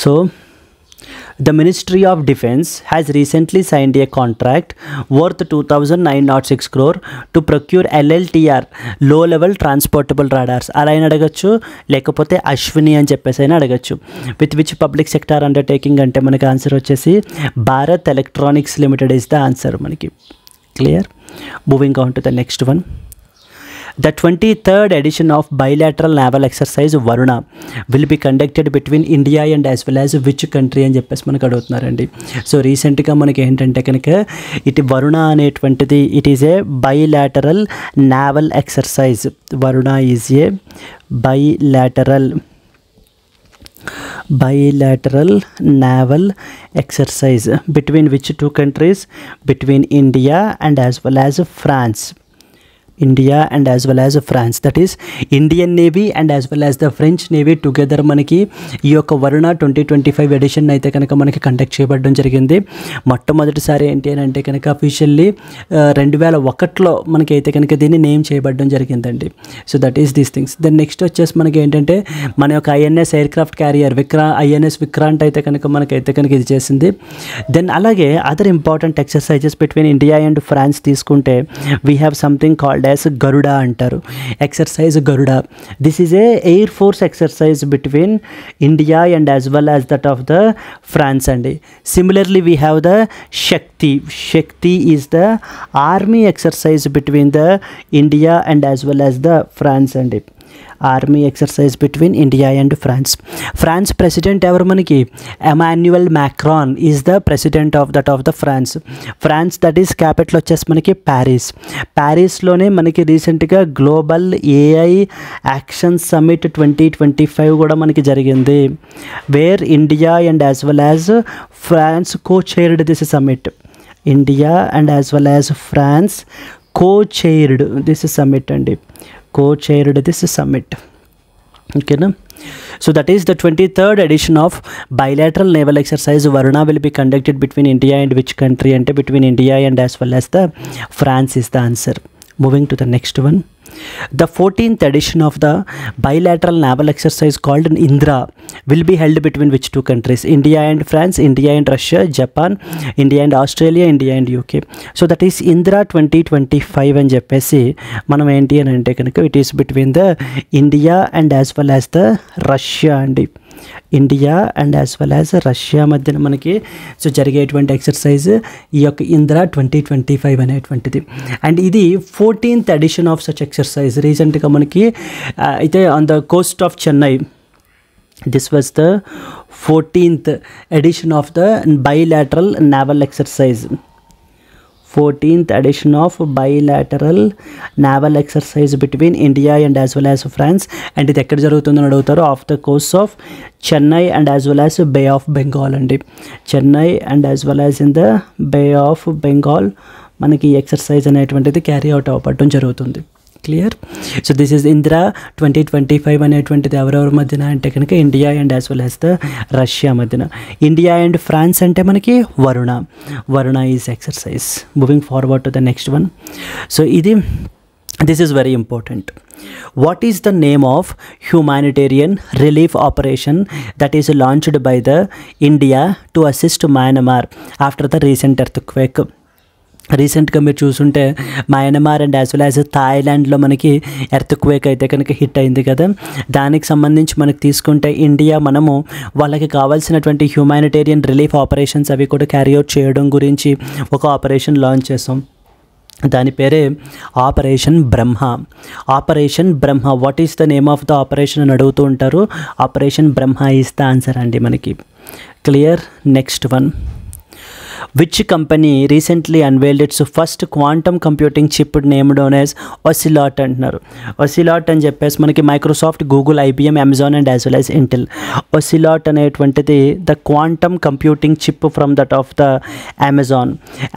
So the Ministry of Defence has recently signed a contract worth 2,906 crore to procure LLTR low level transportable radars. అలా అయినా అడగచ్చు, లేకపోతే అశ్విని అని చెప్పేసి అయినా అడగచ్చు. With which public sector undertaking అంటే మనకి ఆన్సర్ వచ్చేసి Bharat electronics limited is the answer మనకి. Clear. Moving on to the next one. The 23rd edition of bilateral naval exercise Varuna will be conducted between India and as well as which country అని చెప్పేసి మనకు అడుగుతున్నారండి. So రీసెంట్గా మనకి ఏంటంటే కనుక ఇటు వరుణ అనేటువంటిది it is a bilateral naval exercise. Varuna is a bilateral naval exercise between which two countries? Between India and as well as France. That is Indian Navy and as well as the French Navy together మనకి ఈ యొక్క Varuna 2025 edition అయితే కనుక మనకి conduct చేయబడడం జరిగింది. మొట్టమొదటిసారి ఏంటి అని అంటే కనుక అఫీషియల్లీ 2001లో మనకి అయితే కనుక దీన్ని నేమ్ చేయబడడం జరిగిందండి. So that is these things. Then next వచ్చేసి మనకి ఏంటంటే మన యొక్క INS aircraft carrier INS Vikrant అయితే కనుక మనకైతే కనుక ఇది చేసింది. దెన్ అలాగే other important exercises between India and France తీసుకుంటే we have something called as Garuda అంటారు. Exercise Garuda. This is a air force exercise between India and as well as that of the France అండి. Similarly we have the Shakti is the army exercise between the India and as well as the France అండి. Army exercise between India and France president ఎవరు మనకి? Emmanuel Macron is the president of the France that is capital వచ్చేసి మనకి ప్యారిస్లోనే మనకి రీసెంట్గా global AI action summit 2025 కూడా మనకి జరిగింది. Where India and as well as France co-chaired this summit. India and as well as France co-chaired this summit అండి. co-chaired this summit. Okay na? So that is the 23rd edition of bilateral naval exercise Varuna will be conducted between India and which country? And between India and as well as the France is the answer. Moving to the next one. The 14th edition of the bilateral naval exercise called Indra will be held between which two countries? India and France, India and Russia, Japan, India and Australia, India and UK. So that is Indra 2025 అని చెప్పేసి మనం ఏంటి అని అంటే కనుక it is between the India and as well as the Russia అండి. India and as well as Russia మధ్యన మనకి సో జరిగేటువంటి ఎక్సర్సైజ్ ఈ యొక్క ఇందిరా 2025 అనేటువంటిది. అండ్ ఇది 14th edition of such exercise. రీసెంట్గా మనకి అయితే on the coast of Chennai, this was the 14th edition of the bilateral naval exercise. 14th edition of bilateral naval exercise between India and as well as France. And ఇది ఎక్కడ జరుగుతుందని అడుగుతారు, off the coast of Chennai and as well as bay of Bengal అండి. Chennai and as well as in the bay of Bengal మనకి ఈ ఎక్సర్సైజ్ అనేటువంటిది carry out అవ్వడం జరుగుతుంది. Clear. So this is Indira 2025 అనేటువంటిది ఎవరెవరి మధ్యన అంటే కనుక India and as well as the Russia మధ్యన. ఇండియా అండ్ ఫ్రాన్స్ అంటే మనకి Varuna is exercise. Moving forward to the next one. So this is very important. What is the name of humanitarian relief operation that is launched by the India to assist Myanmar after the recent earthquake? రీసెంట్గా మీరు చూసుంటే Myanmar and as well as థాయిలాండ్లో మనకి earthquake అయితే కనుక hit అయింది కదా. దానికి సంబంధించి మనకి తీసుకుంటే ఇండియా మనము వాళ్ళకి కావాల్సినటువంటి హ్యూమానిటేరియన్ రిలీఫ్ ఆపరేషన్స్ అవి కూడా క్యారీ అవుట్ చేయడం గురించి ఒక ఆపరేషన్ లాంచ్ చేసాం. దాని పేరే operation Brahma. What is the name of the operation అని అడుగుతూ ఉంటారు. Operation Brahma is the answer అండి మనకి. Clear. Next one. Which company recently unveiled its first quantum computing chip named known as Ocelot అంటున్నారు. Ocelot అని చెప్పేసి మనకి Microsoft, Google, IBM, Amazon and as well as Intel. Ocelot అనేటువంటిది the quantum computing chip from that of the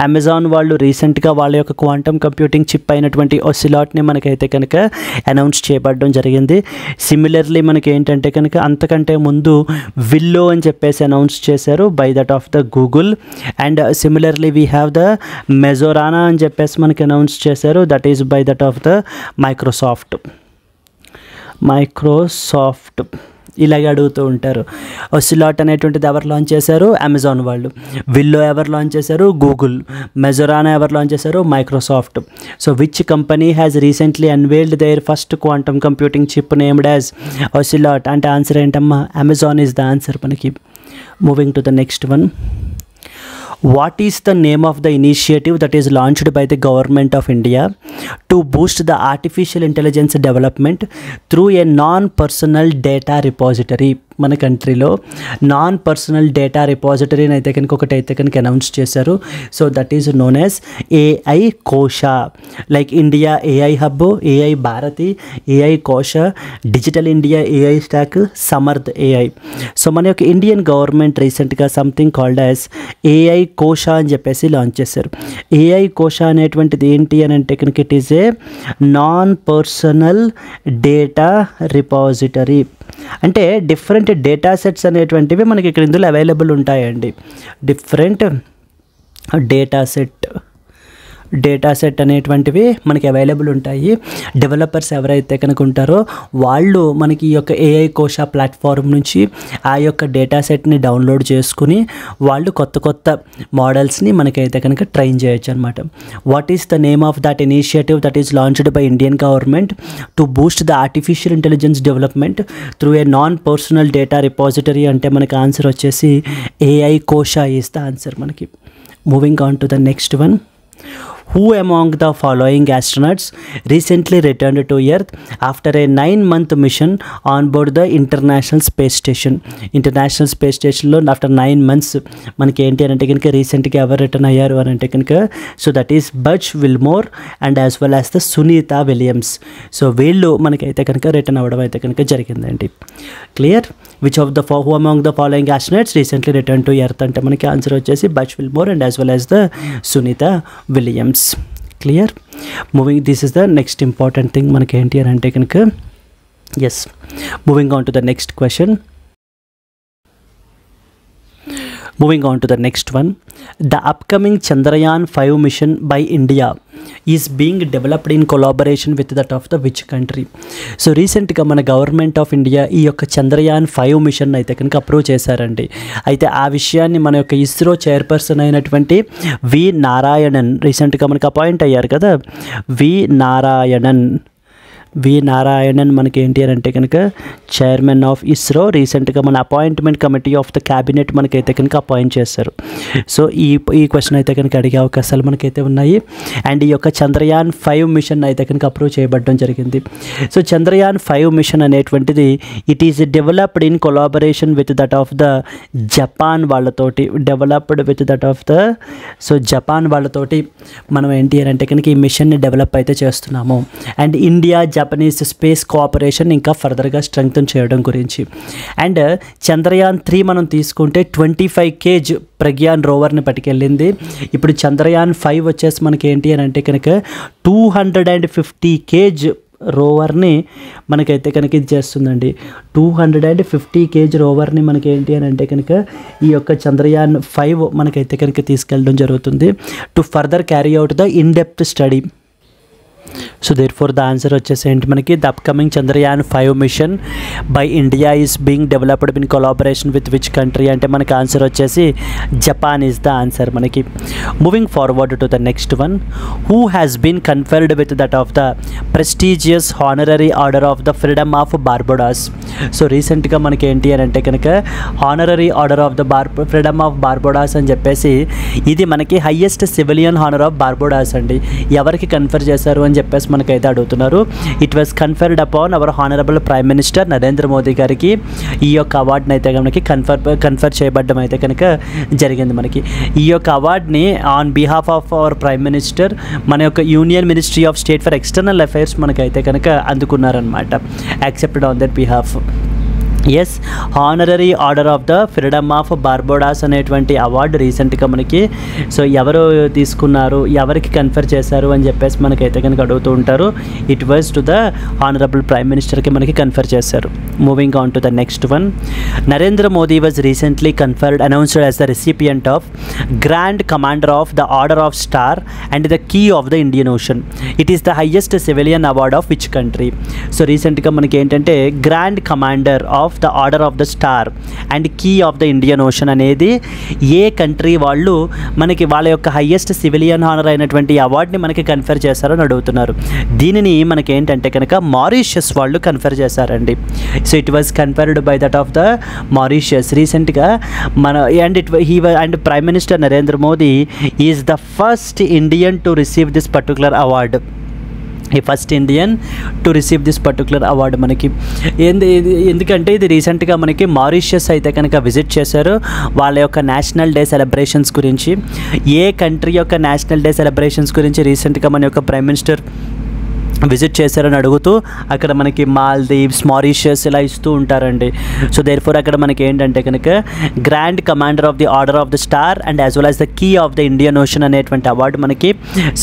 Amazon వాళ్ళు రీసెంట్గా వాళ్ళ యొక్క quantum computing chip అయినటువంటి Ocelotని మనకైతే కనుక అనౌన్స్ చేయబడడం జరిగింది. సిమిలర్లీ మనకి ఏంటంటే కనుక అంతకంటే ముందు విల్లో అని చెప్పేసి అనౌన్స్ చేశారు by that of the Google. And similarly we have the Majorana అని చెప్పేసి మనకి అనౌన్స్ చేశారు, that is by that of the Microsoft. ఇలాగే అడుగుతూ ఉంటారు. Ocelot అనేటువంటిది ఎవరు లాంచ్ చేశారు? అమెజాన్ వాళ్ళు. విల్లో ఎవరు లాంచ్ చేశారు? గూగుల్. మెజోరానా ఎవరు లాంచ్ చేశారు? Microsoft. So which company has recently unveiled their first quantum computing chip named as Ocelot అంటే ఆన్సర్ ఏంటమ్మా? అమెజాన్ ఈజ్ ద ఆన్సర్ మనకి. Moving to the next one. What is the name of the initiative that is launched by the government of India to boost the artificial intelligence development through a non-personal data repository? మన కంట్రీలో non personal data రిపాజిటరీని అయితే కనుక ఒకటైతే కనుక announce చేశారు. So that is known as AI Kosha. Like India AI Hub, AI Bharati, AI Kosha, Digital India AI Stack, Samarth AI. So మన యొక్క Indian government రీసెంట్గా something called as AI Kosha అని చెప్పేసి లాంచ్ చేశారు. AI కోశ అనేటువంటిది ఏంటి అని అంటే కనుక it is A non personal data repository. అంటే డిఫరెంట్ డేటా సెట్స్ అనేటువంటివి మనకి ఇక్కడ ఇందులో అవైలబుల్ ఉంటాయండి. డిఫరెంట్ డేటా సెట్ అనేటువంటివి మనకి అవైలబుల్ ఉంటాయి. డెవలపర్స్ ఎవరైతే కనుక ఉంటారో వాళ్ళు మనకి ఈ యొక్క AI కోశ ప్లాట్ఫామ్ నుంచి ఆ యొక్క డేటా సెట్ని డౌన్లోడ్ చేసుకుని వాళ్ళు కొత్త మోడల్స్ని మనకైతే కనుక ట్రైన్ చేయొచ్చు అనమాట. What is the name of that initiative that is launched by Indian government to Boost the artificial intelligence development through a non personal data repository అంటే మనకి ఆన్సర్ వచ్చేసి AI కోశ ఈస్ ద ఆన్సర్ మనకి. Moving on to the next one. Who among the following astronauts recently returned to Earth after a 9-month mission on board the International Space Station? International Space Stationలో after 9 months మనకి ఏంటి అని అంటే కనుక రీసెంట్గా ఎవరు return అయ్యారు అని అంటే కనుక so that is Buzz Wilmore and as well as the Sunita Williams. So వీళ్ళు మనకైతే కనుక రిటర్న్ అవ్వడం అయితే కనుక జరిగిందండి. Clear. Which of the who among the following astronauts recently return to Earth అంటే మనకి ఆన్సర్ వచ్చేసి Buzz Wilmore and as well as the Sunita Williams. Clear. Moving this is the next important thing మనకి ఏంటి అని అంటే కనుక yes. Moving on to the next question. Moving on to the next one. The upcoming Chandrayaan 5 mission by India is being developed in collaboration with that of the which country? So రీసెంట్గా మన government of India ఈ యొక్క Chandrayaan 5 machine అయితే కనుక approve చేశారండి. అయితే ఆ విషయాన్ని మన యొక్క ఇస్రో చైర్పర్సన్ అయినటువంటి వి నారాయణన్ రీసెంట్గా మనకు అపాయింట్ అయ్యారు కదా. వి వి నారాయణన్ మనకి ఏంటి అని అంటే కనుక చైర్మన్ ఆఫ్ ఇస్రో. రీసెంట్గా మన appointment committee of the cabinet మనకైతే కనుక అపాయింట్ చేస్తారు. సో ఈ క్వశ్చన్ అయితే కనుక అడిగే అవకాశాలు మనకైతే ఉన్నాయి. అండ్ ఈ యొక్క చంద్రయాన్ 5 మిషన్ అయితే కనుక అప్రూవ్ చేయబడడం జరిగింది. సో చంద్రయాన్ 5 మిషన్ అనేటువంటిది it is developed in collaboration with that of the Japan వాళ్ళతోటి, developed with that of the Japan వాళ్ళతోటి మనం ఏంటి అని అంటే కనుక ఈ మిషన్ని డెవలప్ అయితే చేస్తున్నాము. And India Japanese space cooperation ఇంకా ఫర్దర్గా స్ట్రెంగ్తన్ చేయడం గురించి. అండ్ చంద్రయాన్ 3 మనం తీసుకుంటే 25 kg ప్రగ్యాన్ రోవర్ని పట్టుకెళ్ళింది. ఇప్పుడు చంద్రయాన్ 5 వచ్చేసి మనకి ఏంటి అని అంటే కనుక 250 kg రోవర్ని మనకైతే కనుక ఇది చేస్తుందండి. 250 kg రోవర్ని మనకి ఏంటి అని అంటే కనుక ఈ యొక్క చంద్రయాన్ 5 మనకైతే కనుక తీసుకెళ్ళడం జరుగుతుంది to further carry out the in depth study. So there four the answer వచ్చేసి ఏంటి మనకి the upcoming Chandrayaan 5 mission by India is being developed in collaboration with which country అంటే మనకి ఆన్సర్ వచ్చేసి జపాన్ ఈజ్ ద ఆన్సర్ మనకి. Moving forward to the next one, who has been conferred with that of the prestigious honorary order of the freedom of Barbados. So రీసెంట్గా మనకి ఏంటి అని అంటే కనుక honorary order of the freedom of Barbados అని చెప్పేసి ఇది మనకి highest civilian honour of Barbados అండి. ఎవరికి కన్ఫర్ చేశారు అని చెప్పేసి మనకైతే అడుగుతున్నారు. It was conferred upon our honourable prime minister Narendra Modi గారికి ఈ యొక్క అవార్డుని అయితే మనకి కన్ఫర్ చేయబడ్డం అయితే కనుక జరిగింది. మనకి ఈ యొక్క అవార్డుని on behalf of our prime minister మన యొక్క union ministry of state for external affairs మనకైతే కనుక అందుకున్నారనమాట, accepted on that behalf. Yes, honorary order of the freedom of Barbados అనేటువంటి అవార్డు రీసెంట్గా మనకి సో ఎవరు తీసుకున్నారు, ఎవరికి కన్ఫర్ చేశారు అని చెప్పేసి మనకైతే కనుక అడుగుతూ ఉంటారు. It was to the honourable prime మినిస్టర్కి మనకి కన్ఫర్ చేశారు. Moving on to the next one, Narendra Modi was recently announced as the recipient of grand commander of the order of star and the key of the Indian Ocean. It is the highest civilian award of which country. So రీసెంట్గా మనకి ఏంటంటే grand commander of the order of the star and key of the Indian ocean అనేది ఏ country వాళ్ళు మనకి వాళ్ళ యొక్క highest civilian honour అయినటువంటి అవార్డుని మనకి కన్ఫర్ చేశారని అడుగుతున్నారు. దీనిని మనకి ఏంటంటే కనుక మారిషియస్ వాళ్ళు కన్ఫర్ చేశారండి. So it was conferred by that of the Mauritius రీసెంట్గా మన and prime minister Narendra Modi is the first Indian to receive this particular award. ఈ first Indian to receive this particular award మనకి ఎందుకంటే ఇది రీసెంట్గా మనకి మారిషియస్ అయితే కనుక విజిట్ చేశారు వాళ్ళ యొక్క నేషనల్ డే సెలబ్రేషన్స్ గురించి. ఏ కంట్రీ యొక్క నేషనల్ డే సెలబ్రేషన్స్ గురించి రీసెంట్గా మన యొక్క ప్రైమ్ మినిస్టర్ విజిట్ చేశారని అడుగుతూ అక్కడ మనకి మాల్దీవ్స్, మారిషియస్ ఇలా ఇస్తూ ఉంటారండి. సో దేర్ ఫోర్ అక్కడ మనకి ఏంటంటే కనుక Grand commander of the Order of the star and as well as the key of the Indian Ocean అనేటువంటి అవార్డు మనకి.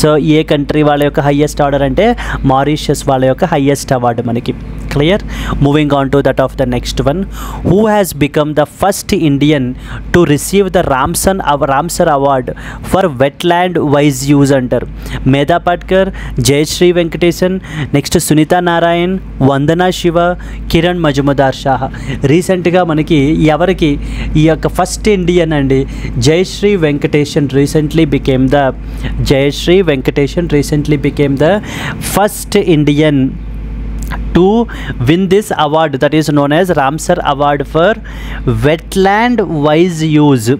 సో ఏ కంట్రీ వాళ్ళ యొక్క హయ్యెస్ట్ ఆర్డర్ అంటే మారిషియస్ వాళ్ళ యొక్క హయ్యెస్ట్ అవార్డు మనకి. Clear. Moving on to that of the next one, who has become the first Indian to receive the Ramsar award for wetland wise use అంటారు. Medha Patkar, Jayashree Venkatesan, next Sunitha Narayan, Vandana Shiva, Kiran Mazumdar Shaw. రీసెంట్గా మనకి ఎవరికి ఈ యొక్క ఫస్ట్ ఇండియన్ అండి Jayashree Venkatesan recently became the first Indian to win this award that is known as Ramsar Award for Wetland Wise Use.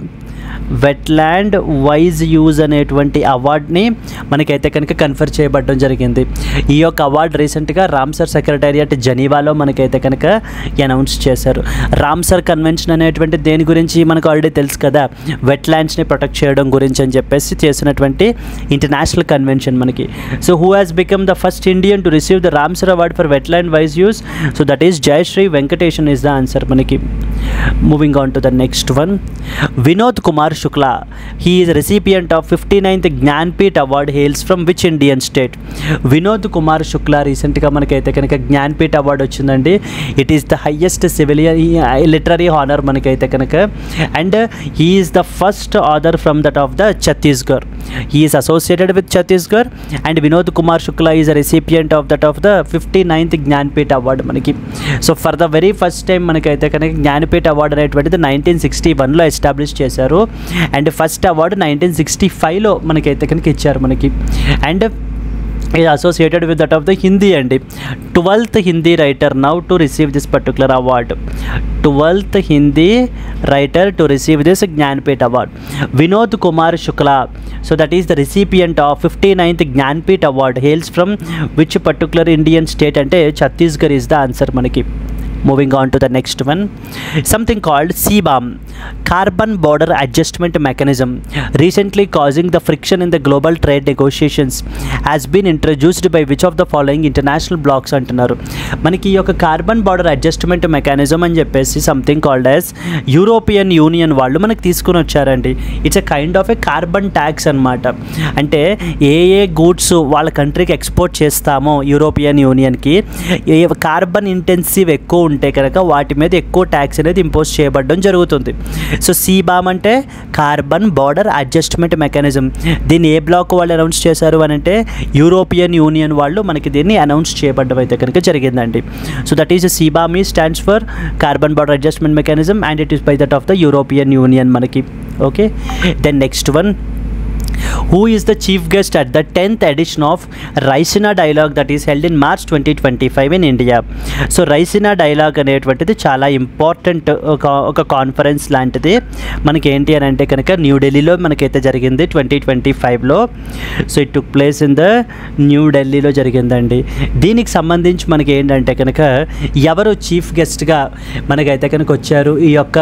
Wetland wise use అనేటువంటి అవార్డ్ని మనకైతే కనుక కన్ఫర్ చేయబడడం జరిగింది. ఈ యొక్క అవార్డు రీసెంట్గా రామ్సర్ సెక్రటేరియట్ జెనీవాలో మనకైతే కనుక అనౌన్స్ చేశారు. రామ్సర్ కన్వెన్షన్ అనేటువంటి దేని గురించి మనకు ఆల్రెడీ తెలుసు కదా, వెట్లాండ్స్ని ప్రొటెక్ట్ చేయడం గురించి అని చెప్పేసి చేసినటువంటి ఇంటర్నేషనల్ కన్వెన్షన్ మనకి. So who has become the first Indian to receive the Ramsar award for wetland wise use. So that is Jayashree Venkatesan is the answer మనకి. Moving on to the next one, Vinod Kumar Shukla. He is a recipient of 59th Gnanpith Award. Hails from which Indian state? Vinod Kumar Shukla recently మనకైతే కనుక Jnanpith award వచ్చిందండి. It is the highest civilian literary honour మనకైతే కనుక. And he is the first author from that of the Chhattisgarh. He is associated with Chhattisgarh and Vinod Kumar Shukla is a recipient of that of the 59th Jnanpith award మనకి. So for the very first time మనకైతే కనుక Jnanpith award అనేటువంటిది 1961లో establish చేశారు. And first award 1965లో మనకైతే కనుక ఇచ్చారు మనకి. And is associated with that of the Hindi and 12th Hindi writer now to receive this particular award. 12th Hindi writer to receive this Jnanpith award. Vinod Kumar Shukla, so that is the recipient of 59th Jnanpith award, hails from which particular Indian state ante Chhattisgarh is the answer manaki. Moving on to the next one, something called CBAM, Carbon Border Adjustment Mechanism, recently causing the friction in the global trade negotiations, has been introduced by which of the following international blocks అంటున్నారు. మనకి ఈ యొక్క carbon border adjustment mechanism అని చెప్పేసి something called as European union వాళ్ళు మనకి తీసుకుని వచ్చారండి. It's a kind of a carbon tax అనమాట. అంటే ఏ గూడ్స్ వాళ్ళ కంట్రీకి ఎక్స్పోర్ట్ చేస్తామో యూరోపియన్ యూనియన్కి, ఏ కార్బన్ ఇంటెన్సివ్ ఎక్కువ ఉంటే కనుక వాటి మీద ఎక్కువ ట్యాక్స్ అనేది ఇంపోజ్ చేయబడడం జరుగుతుంది. సో CBAM అంటే కార్బన్ బార్డర్ అడ్జస్ట్మెంట్ మెకానిజం. దీన్ని ఏ బ్లాక్ వాళ్ళు అనౌన్స్ చేశారు అని అంటే యూరోపియన్ యూనియన్ వాళ్ళు మనకి దీన్ని అనౌన్స్ చేయబడడం అయితే కనుక జరిగిందండి. So that is CBAM stands for carbon border adjustment mechanism and it is by that of the European Union మనకి. Okay, then next one, who is the chief guest at the 10th edition of Raisina Dialogue that is held in March 2025 in India. So Raisina dialogue అనేటువంటిది చాలా important ఒక conference లాంటిది. మనకి ఏంటి అని అంటే కనుక న్యూఢిల్లీలో మనకైతే జరిగింది 2025లో. So it took place in the న్యూఢిల్లీలో జరిగిందండి. దీనికి సంబంధించి మనకి ఏంటంటే కనుక ఎవరు చీఫ్ గెస్ట్గా మనకైతే కనుక వచ్చారు ఈ యొక్క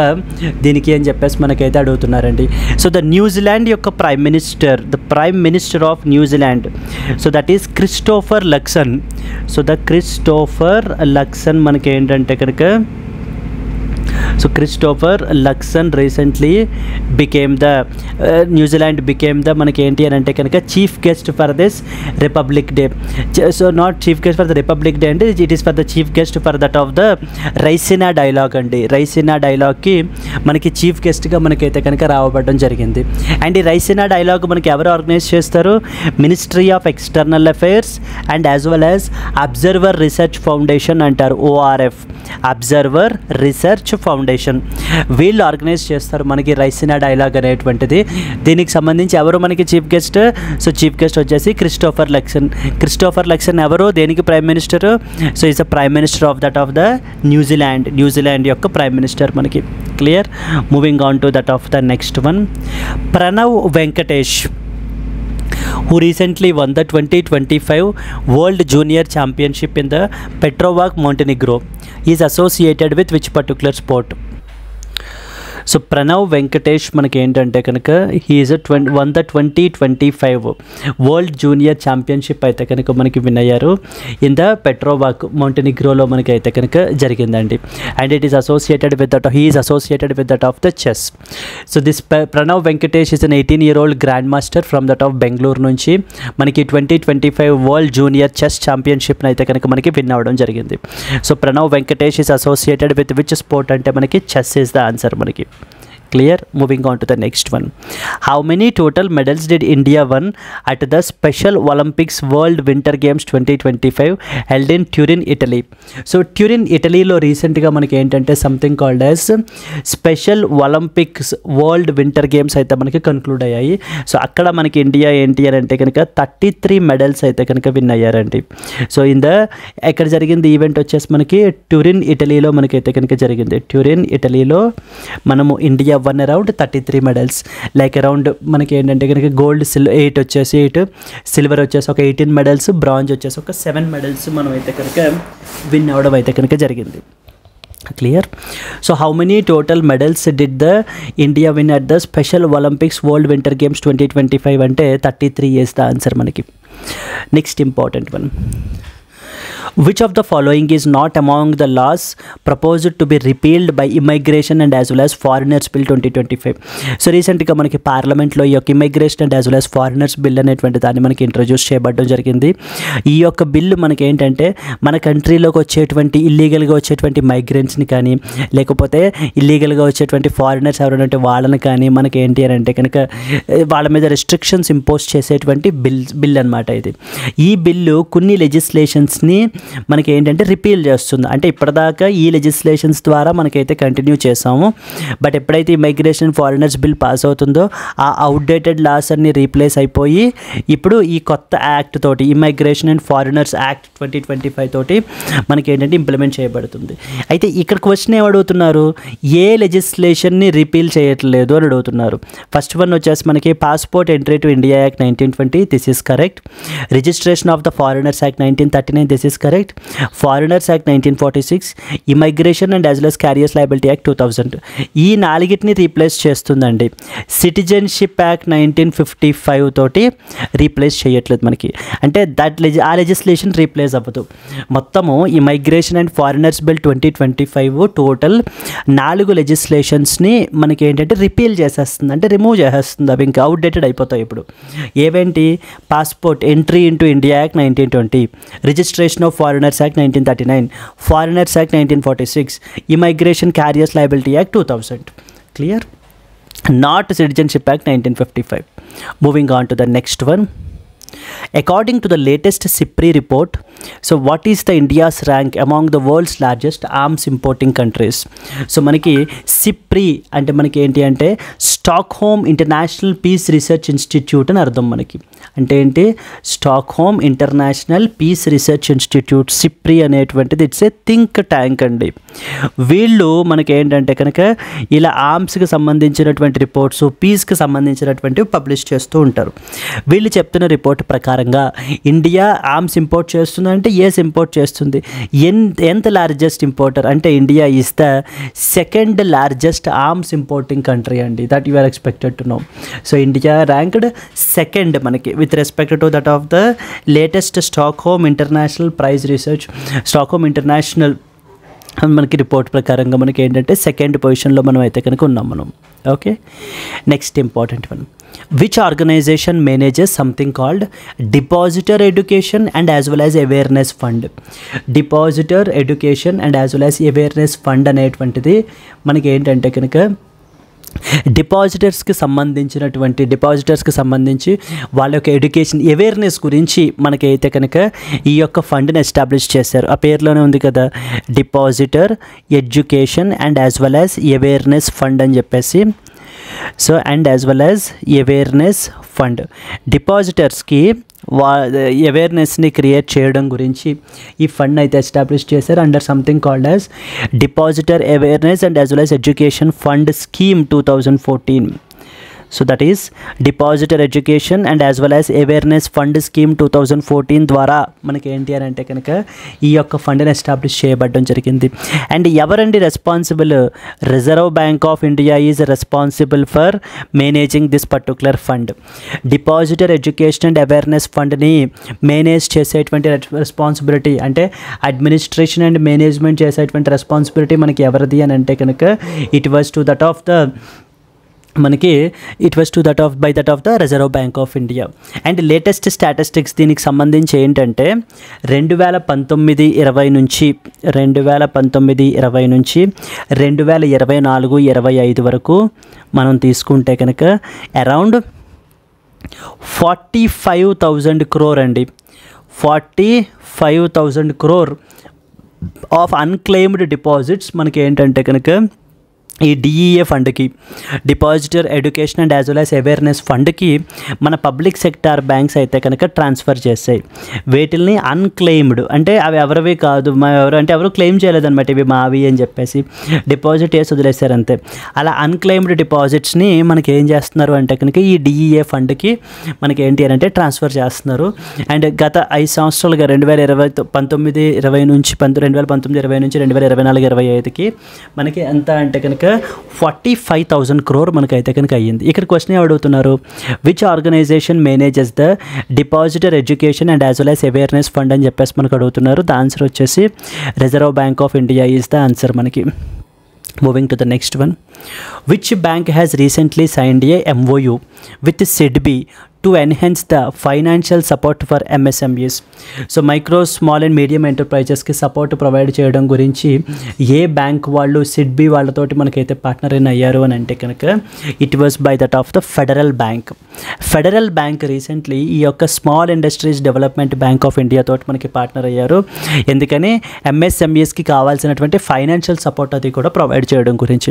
దీనికి అని చెప్పేసి మనకైతే అడుగుతున్నారండి. సో ద న్యూజిలాండ్ యొక్క prime minister, the prime minister of New Zealand, so that is Christopher Luxon. so the Christopher Luxon మనకి ఏంటంటే కనుక So Christopher Luxon recently became the New Zealand became the మనకి ఏంటి అని అంటే కనుక chief guest for this republic day. So not chief guest for the republic day అంటే it is for the chief guest for that of the Raisina dialogue అండి. రైసినా డైలాగ్కి మనకి chief గెస్ట్గా మనకైతే కనుక రావబడడం జరిగింది. అండ్ ఈ రైసినా డైలాగ్ మనకి ఎవరు ఆర్గనైజ్ చేస్తారు? Ministry of external affairs and as well as observer research foundation అంటారు, ORF, అబ్జర్వర్ రీసెర్చ్ ఫౌండేషన్. వీళ్ళు ఆర్గనైజ్ చేస్తారు మనకి రైసినా డైలాగ్ అనేటువంటిది. దీనికి సంబంధించి ఎవరు మనకి chief guest? So chief guest వచ్చేసి క్రిస్టోఫర్ లక్సన్. క్రిస్టోఫర్ లక్సన్ ఎవరు? దేనికి prime minister? So is the prime minister of that of the New Zealand. New Zealand యొక్క ప్రైమ్ మినిస్టర్ మనకి. Clear? Moving on to that of the next one, Pranav Venkatesh, who recently won the 2025 World Junior Championship in the Petrovac, Montenegro, is associated with which particular sport? So Pranav Venkatesh మనకి ఏంటంటే కనుక he is won the 2025 world junior championship అయితే కనుక మనకి win అయ్యారు in the పెట్రోవాక్, మౌంటెనిగ్రోలో మనకి అయితే కనుక జరిగిందండి. And it is associated with that, he is associated with that of the chess. So this Pranav Venkatesh is an 18-year-old grand master from that of Bengaluru నుంచి మనకి 2025 వరల్డ్ జూనియర్ చెస్ ఛాంపియన్షిప్ని అయితే కనుక మనకి విన్ అవ్వడం జరిగింది. So Pranav Venkatesh is associated with which sport అంటే మనకి chess is the answer మనకి. Clear? Moving on to the next one, how many total medals did India won at the Special Olympics World Winter Games 2025 held in Turin, Italy? So Turin, Italyలో రీసెంట్గా మనకి ఏంటంటే something called as special Olympics world winter games అయితే మనకి conclude అయ్యాయి. So అక్కడ మనకి India ఏంటి అని అంటే కనుక 33 మెడల్స్ అయితే కనుక విన్ అయ్యారండి. సో ఎక్కడ జరిగింది ఈవెంట్ వచ్చేసి మనకి ట్యూరిన్, ఇటలీలో మనకైతే కనుక జరిగింది. ట్యూరిన్, ఇటలీలో మనము India one around 33 medals. Like around మనకి ఏంటంటే కనుక గోల్డ్ 8 వచ్చేసి 8, సిల్వర్ వచ్చేసి ఒక 18 మెడల్స్, బ్రాంజ్ వచ్చేసి ఒక 7 మెడల్స్ మనం అయితే కనుక విన్ అవ్వడం అయితే కనుక జరిగింది. Clear? So how many total medals did the India win at the special Olympics world winter games 2025 అంటే 33 ఇయర్స్ ద ఆన్సర్ మనకి. Next important one, which of the following is not among the laws proposed to be repealed by Immigration and as well as Foreigners Bill 2025? So రీసెంట్గా మనకి పార్లమెంట్లో ఈ యొక్క immigration and as well as foreigners bill అనేటువంటి దాన్ని మనకి introduce చేయబడడం జరిగింది. ఈ యొక్క బిల్లు మనకి ఏంటంటే మన కంట్రీలోకి వచ్చేటువంటి ఇల్లీగల్గా వచ్చేటువంటి మైగ్రెంట్స్ని కానీ లేకపోతే ఇల్లీగల్గా వచ్చేటువంటి ఫారినర్స్ ఎవరంటే వాళ్ళని కానీ మనకి ఏంటి అని అంటే కనుక వాళ్ళ మీద రెస్ట్రిక్షన్స్ ఇంపోజ్ చేసేటువంటి బిల్ అనమాట ఇది. ఈ బిల్లు కొన్ని లెజిస్లేషన్స్ని లెజిస్లేషన్స్ని మనకి ఏంటంటే రిపీల్ చేస్తుంది. అంటే ఇప్పటిదాకా ఈ లెజిస్లేషన్స్ ద్వారా మనకైతే కంటిన్యూ చేసాము. బట్ ఎప్పుడైతే ఈ మైగ్రేషన్ ఫారినర్స్ బిల్ పాస్ అవుతుందో ఆ అవుట్డేటెడ్ లాస్ అన్ని రీప్లేస్ అయిపోయి ఇప్పుడు ఈ కొత్త యాక్ట్ తోటి ఇమ్మైగ్రేషన్ అండ్ ఫారినర్స్ యాక్ట్ 2025 తోటి మనకి ఏంటంటే ఇంప్లిమెంట్ చేయబడుతుంది. అయితే ఇక్కడ క్వశ్చన్ ఏమడుగుతున్నారు, ఏ లెజిస్లేషన్ని రిపీల్ చేయట్లేదు అని అడుగుతున్నారు. ఫస్ట్ వన్ వచ్చేసి మనకి passport entry to India act 1920, this is correct. Registration of the foreigners act 1939, this is correct. Foreigners act 1946, immigration and as well as carriers liability act 2000. ఈ నాలుగిటిని రీప్లేస్ చేస్తుందండి. Citizenship act 1955 తోటి replace చేయట్లేదు మనకి. అంటే ఆ లెజిస్లేషన్ రీప్లేస్ అవ్వదు. మొత్తము ఈ migration and foreigners bill 2025 total 4 లెజిస్లేషన్స్ని మనకి ఏంటంటే రిపీల్ చేసేస్తుంది, అంటే రిమూవ్ చేసేస్తుంది. అవి ఇంకా అవుట్డేటెడ్ అయిపోతాయి ఇప్పుడు. ఏవేంటి, passport entry into India act 1920, registration of foreigners act 1939, foreigners act 1946, immigration carriers liability act 2000. Clear? Not citizenship act 1955. Moving on to the next one. According to the latest SIPRI report, so what is the India's rank among the world's largest arms importing countries? So మనకి SIPRI అంటే మనకి ఏంటి అంటే Stockholm international peace research institute అని అర్థం. మనకి అంటే ఏంటి, Stockholm international peace research institute, SIPRI అనేటువంటిది ఇట్స్ ఏ థింక్ ట్యాంక్ అండి. వీళ్ళు మనకి ఏంటంటే కనుక ఇలా ఆర్మ్స్కి సంబంధించినటువంటి రిపోర్ట్స్, పీస్కి సంబంధించినటువంటివి పబ్లిష్ చేస్తూ ఉంటారు. వీళ్ళు చెప్తున్న రిపోర్ట్ ప్రకారంగా ఇండియా ఆర్మ్స్ ఇంపోర్ట్ చేస్తుందంటే ఎస్ ఇంపోర్ట్ చేస్తుంది. ఎంత లార్జెస్ట్ ఇంపోర్టర్ అంటే India is the second largest arms importing country అండి. That you are expected to know. So India ranked second మనకి with respect to that of the latest Stockholm international prize research, Stockholm international మనకి report ప్రకారంగా మనకి ఏంటంటే second పొజిషన్లో మనం అయితే కనుక ఉన్నాం మనం. Okay, next important one. Which organization manages something called Depositor Education and as well as Awareness Fund? Depositor Education and as well as Awareness Fund అనేటువంటిది మనకి ఏంటంటే కనుక డిపాజిటర్స్కి సంబంధించి వాళ్ళ యొక్క ఎడ్యుకేషన్ అవేర్నెస్ గురించి మనకైతే కనుక ఈ యొక్క ఫండ్ని ఎస్టాబ్లిష్ చేశారు. ఆ పేరులోనే ఉంది కదా, depositor education and as well as awareness fund అని చెప్పేసి. So and as well as awareness fund, డిపాజిటర్స్కి అవేర్నెస్ని క్రియేట్ చేయడం గురించి ఈ ఫండ్ అయితే ఎస్టాబ్లిష్ చేశారు under something called as depositor awareness and as well as education fund scheme 2014. So that is depositor education and as well as awareness fund scheme 2014 ద్వారా మనకి ఏంటి అని అంటే కనుక ఈ యొక్క ఫండ్ని ఎస్టాబ్లిష్ చేయబడడం జరిగింది. అండ్ ఎవరండి responsible? Reserve bank of India is responsible for managing this particular fund. Depositor education and awareness ఫండ్ని మేనేజ్ చేసేటువంటి రెస్పాన్సిబిలిటీ అంటే అడ్మినిస్ట్రేషన్ అండ్ మేనేజ్మెంట్ చేసేటువంటి రెస్పాన్సిబిలిటీ మనకి ఎవరిది అని అంటే కనుక it was to that of the Reserve bank of India. And latest statistics దీనికి సంబంధించి ఏంటంటే 2019-20 నుంచి 2024-25 వరకు మనం తీసుకుంటే కనుక అరౌండ్ 45,000 crore అండి, 45,000 crore ఆఫ్ అన్క్లెయిమ్డ్ డిపాజిట్స్ మనకి ఏంటంటే కనుక ఈ డిఈఏ ఫండ్కి, depositor education and as well as awareness ఫండ్కి మన పబ్లిక్ సెక్టార్ బ్యాంక్స్ అయితే కనుక ట్రాన్స్ఫర్ చేస్తాయి. వీటిల్ని అన్క్లెయిమ్డ్ అంటే అవి ఎవరివి కాదు, ఎవరు క్లెయిమ్ చేయలేదన్నమాట, ఇవి మావి అని చెప్పేసి డిపాజిట్ చేసి వదిలేశారు అంతే. అలా అన్క్లెయిమ్డ్ డిపాజిట్స్ని మనకి ఏం చేస్తున్నారు అంటే కనుక ఈ డిఈఏ ఫండ్కి మనకి ఏంటి అని అంటే ట్రాన్స్ఫర్ చేస్తున్నారు. అండ్ గత 5 సంవత్సరాలుగా 2019-20 నుంచి 2024-25కి మనకి ఎంత అంటే కనుక 45,000 crore మనకైతే కనుక అయ్యింది. ఇక్కడ క్వశ్చన్ అడుగుతున్నారు, which organisation manages the depositor education and as well as awareness fund అని చెప్పేసి మనకు అడుగుతున్నారు. ద ఆన్సర్ వచ్చేసి reserve bank of India is the answer మనకి. Moving to the next one. Which bank has recently signed a MOU with SIDBI to enhance the financial support for MSMEs. So micro small and medium ఎంటర్ప్రైజెస్కి support provide చేయడం గురించి ఏ bank వాళ్ళు సిడ్బీ వాళ్ళతోటి మనకైతే partner అయిన అయ్యారు అని అంటే కనుక it was by that of the federal bank. Federal bank recently ఈ యొక్క small industries development bank of India తోటి మనకి పార్ట్నర్ అయ్యారు. ఎందుకని ఎంఎస్ఎంఈస్కి కావాల్సినటువంటి ఫైనాన్షియల్ సపోర్ట్ అది కూడా ప్రొవైడ్ చేయడం గురించి.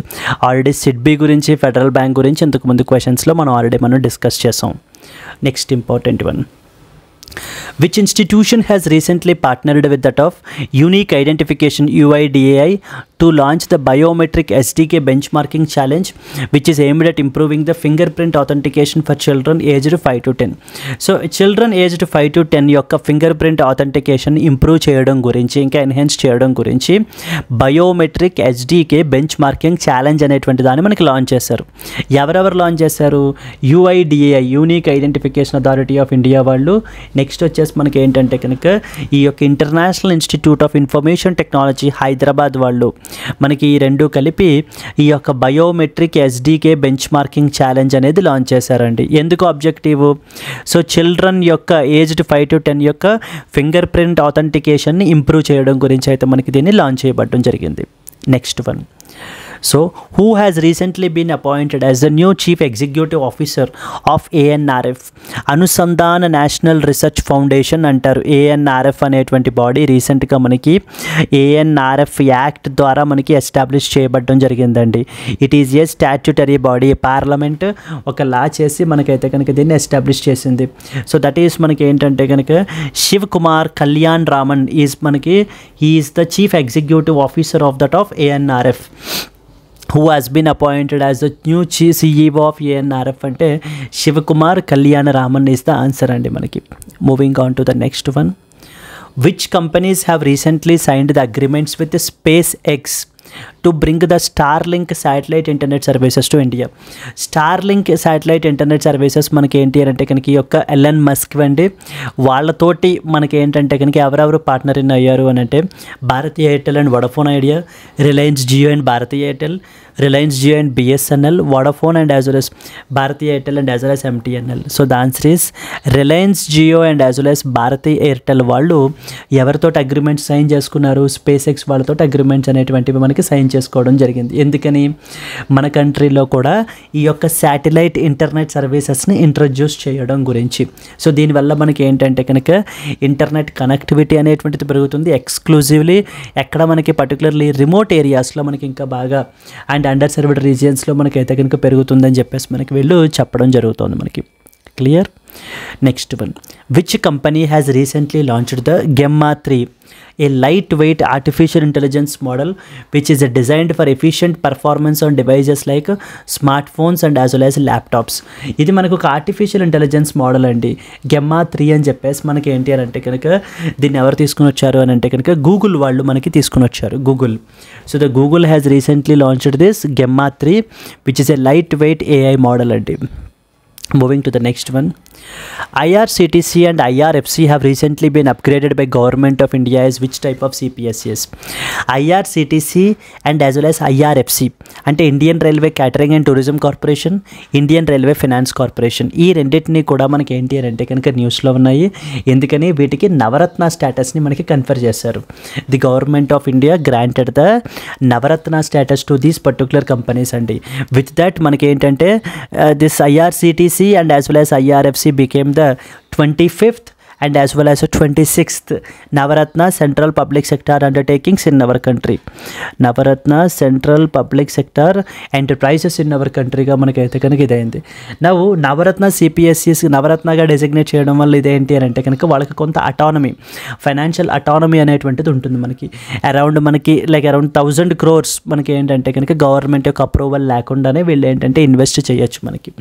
ఆల్రెడీ సిడ్బీ గురించి ఫెడరల్ బ్యాంక్ గురించి ఇంతకుముందు క్వశ్చన్స్లో మనం డిస్కస్ చేసాం. Next important one, which institution has recently partnered with that of Unique Identification UIDAI to launch the biometric SDK benchmarking challenge, which is aimed at improving the fingerprint authentication for children aged 5 to 10. So children aged 5 to 10 యొక్క fingerprint authentication improve చేయడం గురించి, ఇంకా enhance చేయడం గురించి biometric SDK benchmarking challenge అనేటువంటి దాన్ని మనకి launch చేశారు. ఎవరెవరు లాంచ్ చేశారు? UIDAI unique identification authority of India వాళ్ళు. నెక్స్ట్ వచ్చేసి మనకి ఏంటంటే కనుక ఈ యొక్క international institute of information technology Hyderabad వాళ్ళు మనకి ఈ రెండు కలిపి ఈ యొక్క biometric SDK bench marking challenge అనేది లాంచ్ చేశారండి. ఎందుకు ఆబ్జెక్టివ్? సో చిల్డ్రన్ యొక్క ఏజ్డ్ 5 to 10 యొక్క ఫింగర్ ప్రింట్ ఆథెంటికేషన్ని ఇంప్రూవ్ చేయడం గురించి అయితే మనకి దీన్ని లాంచ్ చేయబడడం జరిగింది. Next one, so who has recently been appointed as the new chief executive officer of ANRF? అనుసంధాన నేషనల్ రీసెర్చ్ ఫౌండేషన్ అంటారు. ANRF అనేటువంటి బాడీ రీసెంట్గా మనకి ANRF యాక్ట్ ద్వారా మనకి ఎస్టాబ్లిష్ చేయబడడం జరిగిందండి. It is a statutory body. Parliament ఒక లా చేసి మనకైతే కనుక దీన్ని ఎస్టాబ్లిష్ చేసింది. సో దట్ ఈస్ మనకి ఏంటంటే కనుక శివ్ కుమార్ కళ్యాణ్ రామన్ ఈజ్ మనకి he is the chief executive officer of that of ANRF, who has been appointed as the new CEO of ANRF అంటే శివకుమార్ కళ్యాణ రామన్ is the answer అండి మనకి. Moving on to the next one, which companies have recently signed the agreements with the SpaceX to bring the Starlink satellite internet services to India? Starlink satellite internet services మనకి ఏంటి అంటే కనుక ఈ యొక్క Elon Musk అండి వాళ్ళతోటి మనకి ఏంటంటే కనుక ఎవరెవరు పార్ట్నర్ ఇన్ అయ్యారు అని అంటే Bharti Airtel and Vodafone Idea, Reliance Jio and Bharti Airtel, Reliance Jio and BSNL, Vodafone and as well as Bharti Airtel and as well as MTNL. So the answer is Reliance Jio and as well as Bharti Airtel వాళ్ళు ఎవరితో అగ్రిమెంట్స్ సైన్ చేసుకున్నారు? SpaceX వాళ్ళతో అగ్రిమెంట్స్ అనేటువంటివి మనకి సైన్ చేసుకోవడం జరిగింది. ఎందుకని? మన కంట్రీలో కూడా ఈ యొక్క శాటిలైట్ ఇంటర్నెట్ సర్వీసెస్ని ఇంట్రడ్యూస్ చేయడం గురించి. సో దీనివల్ల మనకి ఏంటంటే కనుక ఇంటర్నెట్ కనెక్టివిటీ అనేటువంటిది పెరుగుతుంది. ఎక్స్క్లూజివ్లీ ఎక్కడ మనకి పర్టికులర్లీ రిమోట్ ఏరియాస్లో మనకి ఇంకా బాగా అండ్ అండర్ సర్వ్డ్ రీజియన్స్లో మనకైతే కనుక పెరుగుతుందని చెప్పేసి మనకి వీళ్ళు చెప్పడం జరుగుతుంది మనకి. Clear? Next one, which company has recently launched the Gemma 3, a lightweight artificial intelligence model which is designed for efficient performance on devices like smartphones and as well as laptops. ఇది మనకు ఒక ఆర్టిఫిషియల్ ఇంటెలిజెన్స్ మోడల్ అండి. Gemma 3 అని చెప్పేసి మనకి ఏంటి అని అంటే కనుక దీన్ని ఎవరు తీసుకుని వచ్చారు అని అంటే కనుక గూగుల్ వాళ్ళు మనకి తీసుకుని వచ్చారు. Google. So the Google has recently launched this Gemma 3 which is a lightweight AI model అండి. Moving to the next one, IRCTC and IRFC have recently been upgraded by Government of India as which type of CPSEs? IRCTC and as well as IRFC అంటే Indian railway catering and tourism corporation, Indian railway finance corporation. ఈ రెండింటినీ కూడా మనకి ఏంటి అని అంటే కనుక న్యూస్లో ఉన్నాయి. ఎందుకని? వీటికి నవరత్న స్టేటస్ని మనకి కన్ఫర్ చేశారు. The government of India granted the Navratna status to these particular companies అండి. విత్ దట్ మనకి ఏంటంటే this IRCTC and as well as IRFC became the 25th and as well as 26th Navaratna Central Public Sector Undertakings in our country. Navaratna Central Public Sector Enterprises in our country గా మనకైతే కనుక ఇదైంది. నవ్వు నవరత్న CPSEs నవరత్నగా designate చేయడం వల్ల ఇదేంటి అని అంటే కనుక వాళ్ళకి కొంత అటానమీ, ఫైనాన్షియల్ అటానమీ అనేటువంటిది ఉంటుంది మనకి. అరౌండ్ 1000 crores మనకి ఏంటంటే కనుక గవర్నమెంట్ యొక్క అప్రూవల్ లేకుండానే వీళ్ళు ఏంటంటే ఇన్వెస్ట్ చేయొచ్చు మనకి.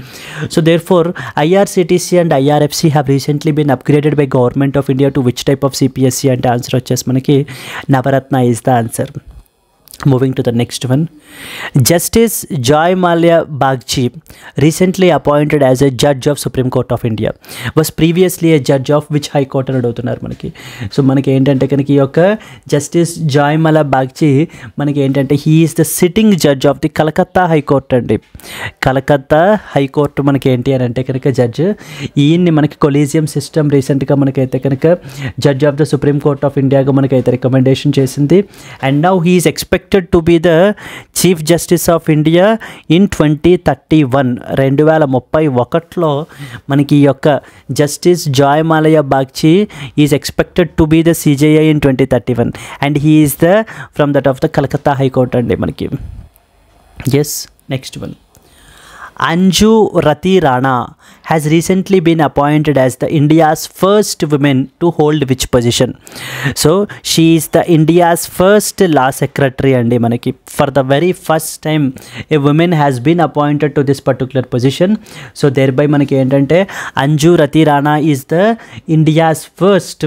So there four IRCTC and IRFC have recently been upgraded by government of India to which type of CPSE అంటే ఆన్సర్ వచ్చేసి మనకి Navratna is the answer. Moving to the next one, Justice Joy Malia Bagchi, recently appointed as a judge of Supreme Court of India, was previously a judge of which High Court అని అడుగుతున్నారు మనకి. So మనకి ఏంటంటే కనుక ఈ యొక్క justice Joy మాలా బాగ్చి మనకి ఏంటంటే he is the sitting judge of the Calcutta high court అండి. కలకత్తా హైకోర్టు మనకి ఏంటి అని అంటే కనుక జడ్జ్, ఈయన్ని మనకి కొలీజియం సిస్టమ్ రీసెంట్గా మనకైతే కనుక judge of the supreme court of ఇండియాగా మనకైతే రికమెండేషన్ చేసింది. And now he is expected to be the Chief Justice of India in 2031. 2031లో మనకి ఈ యొక్క justice Joymalya Bagchi is expected to be the CJI in 2031 and he is the from that of the Calcutta high court అండి మనకి. Yes, next one, Anju Rati Rana has recently been appointed as the India's first woman to hold which position? So she is the India's first law secretary andi manaki. For the very first time a woman has been appointed to this particular position. So thereby manaki entante Anju Rati Rana is the India's first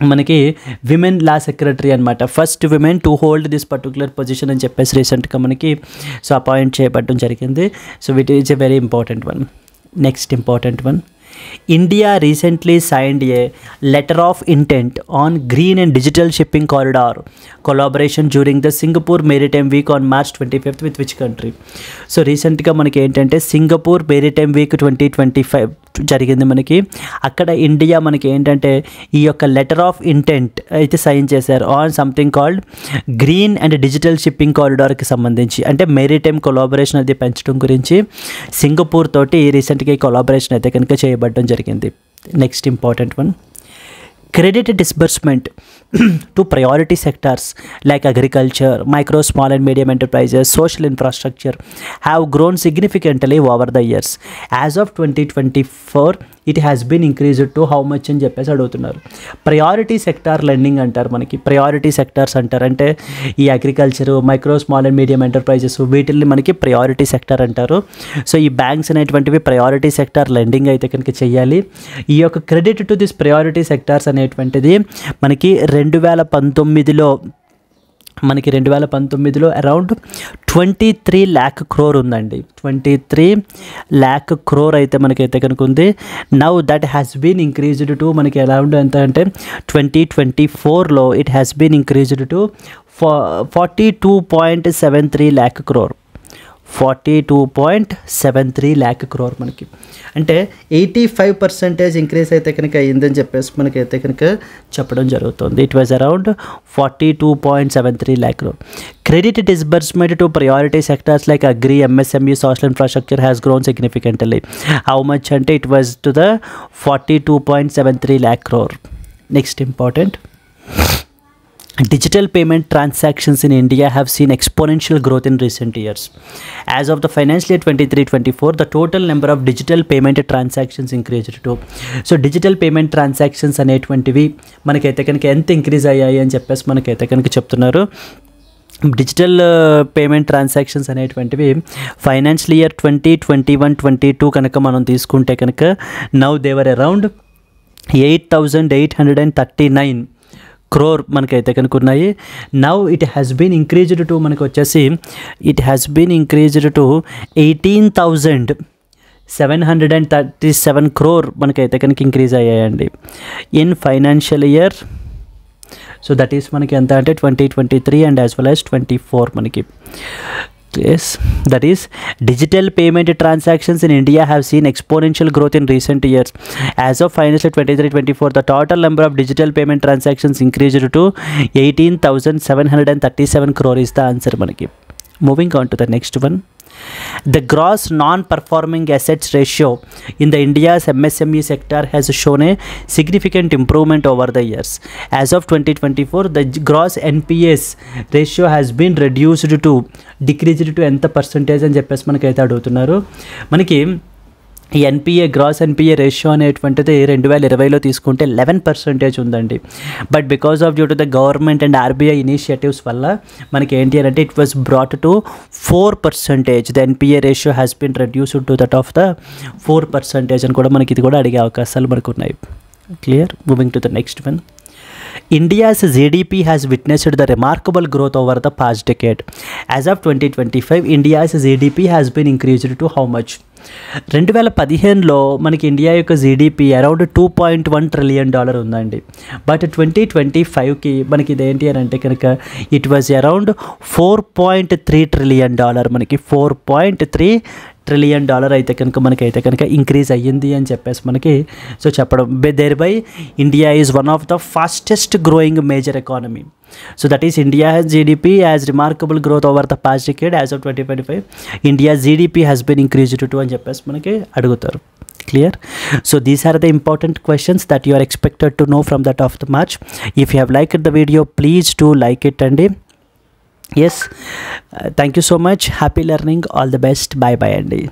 మనకి women law secretary అనమాట, first women to hold this particular position అని చెప్పేసి రీసెంట్గా మనకి so appoint చేయబడడం జరిగింది. So it is a very important one. Next important one, India recently signed a letter of intent on green and digital shipping corridor collaboration during the Singapore Maritime Week on March 25th with which country? So recentగా మనకి ఏంటంటే Singapore maritime week 2025 జరిగింది మనకి. అక్కడ India మనకి ఏంటంటే ఈ యొక్క letter of intent అయితే సైన్ చేశారు on something called green and digital shipping కారిడార్కి సంబంధించి, అంటే మెరిటైమ్ కొలాబరేషన్ అది పెంచడం గురించి సింగపూర్ తోటి రీసెంట్గా ఈ కొలాబరేషన్ అయితే కనుక చేయబడడం జరిగింది. Next important one, credit disbursement to priority sectors like agriculture, micro, small and medium enterprises, social infrastructure have grown significantly over the years. As of 2024, it has been increased to how much అని చెప్పేసి అడుగుతున్నారు. Priority sector lending అంటారు మనకి. Priority sectors అంటారు అంటే ఈ agriculture, micro, small and medium enterprises వీటిల్ని మనకి ప్రయారిటీ సెక్టార్ అంటారు. సో ఈ బ్యాంక్స్ అనేటువంటివి ప్రయారిటీ సెక్టార్ లెండింగ్ అయితే కనుక చేయాలి. ఈ యొక్క credit to this priority sectors అనేటువంటిది మనకి 2019లో అరౌండ్ 23 lakh crore ఉందండి. 23 lakh crore అయితే మనకైతే కనుక ఉంది. Now that has been increased to మనకి అరౌండ్ ఎంత అంటే 2024లో it has been increased to 42.73 lakh crore. 42.73 lakh crore మనకి అంటే 85% ఇంక్రీజ్ అయితే కనుక అయ్యిందని చెప్పేసి మనకైతే కనుక చెప్పడం జరుగుతుంది. It was around 42.73 lakh crore. Credit disbursement to priority sectors like agri, MSME, social infrastructure has grown significantly. How much అంటే it was to the 42.73 lakh crore. Next important, digital payment transactions in India have seen exponential growth in recent years. As of the financial year 23-24, the total number of digital payment transactions increased to. So digital payment transactions అనేటువంటివి మనకైతే కనుక ఎంత increase అయ్యాయి అని చెప్పేసి మనకైతే కనుక చెప్తున్నారు. డిజిటల్ పేమెంట్ ట్రాన్సాక్షన్స్ అనేటువంటివి ఫైనాన్షియల్ ఇయర్ 2021-22 కనుక మనం తీసుకుంటే కనుక నౌ దేవర్ అరౌండ్ 8,839 crore మనకైతే కనుక ఉన్నాయి. Now it has been increased to మనకు వచ్చేసి 18,737 crore మనకైతే కనుక ఇంక్రీజ్ అయ్యాయండి in financial year. So that is మనకి ఎంత అంటే 2023 అండ్ యాజ్ వెల్ యాజ్ 24 మనకి. Yes, that is digital payment transactions in India have seen exponential growth in recent years. As of financial 23-24, the total number of digital payment transactions increased to 18,737 crore is the answer manaki. Moving on to the next one. The gross non-performing assets ratio in the India's MSME sector has shown a significant improvement over the years. As of 2024, the gross NPAs ratio has been decreased to ఎంత percentage అని చెప్పేసి మనకైతే అడుగుతున్నారు. మనకి ఈ gross NPA ratio అనేటువంటిది 2020లో తీసుకుంటే 11% ఉందండి. But because of due to the government and RBI initiatives వల్ల మనకి ఏంటి అంటే it was brought to 4%. The NPA ratio has been reduced to that of the 4% అని కూడా మనకి ఇది కూడా అడిగే అవకాశాలు మనకు ఉన్నాయి. Clear. Moving to the next one. India's GDP has witnessed the remarkable growth over the past decade. As of 2025, India's GDP has been increased to how much? 2015లో మనకి ఇండియా యొక్క జీడిపి అరౌండ్ $2.1 ట్రిలియన్ ఉందండి. But 2025కి మనకి ఇదేంటి అని అంటే కనుక it was around $4.3 trillion, మనకి $4.3 trillion అయితే కనుక మనకైతే కనుక ఇంక్రీజ్ అయ్యింది అని చెప్పేసి మనకి సో చెప్పడం. Thereby India is one of the fastest growing major economy. So that is India has GDP as remarkable growth over the past decade. As of 2025 India GDP has been increased to అని చెప్పేసి మనకి అడుగుతారు. Clear? So these are the important questions that you are expected to know from that of the match. If you have liked the video, please do like it and yes, thank you so much. Happy learning. All the best. Bye bye Andy.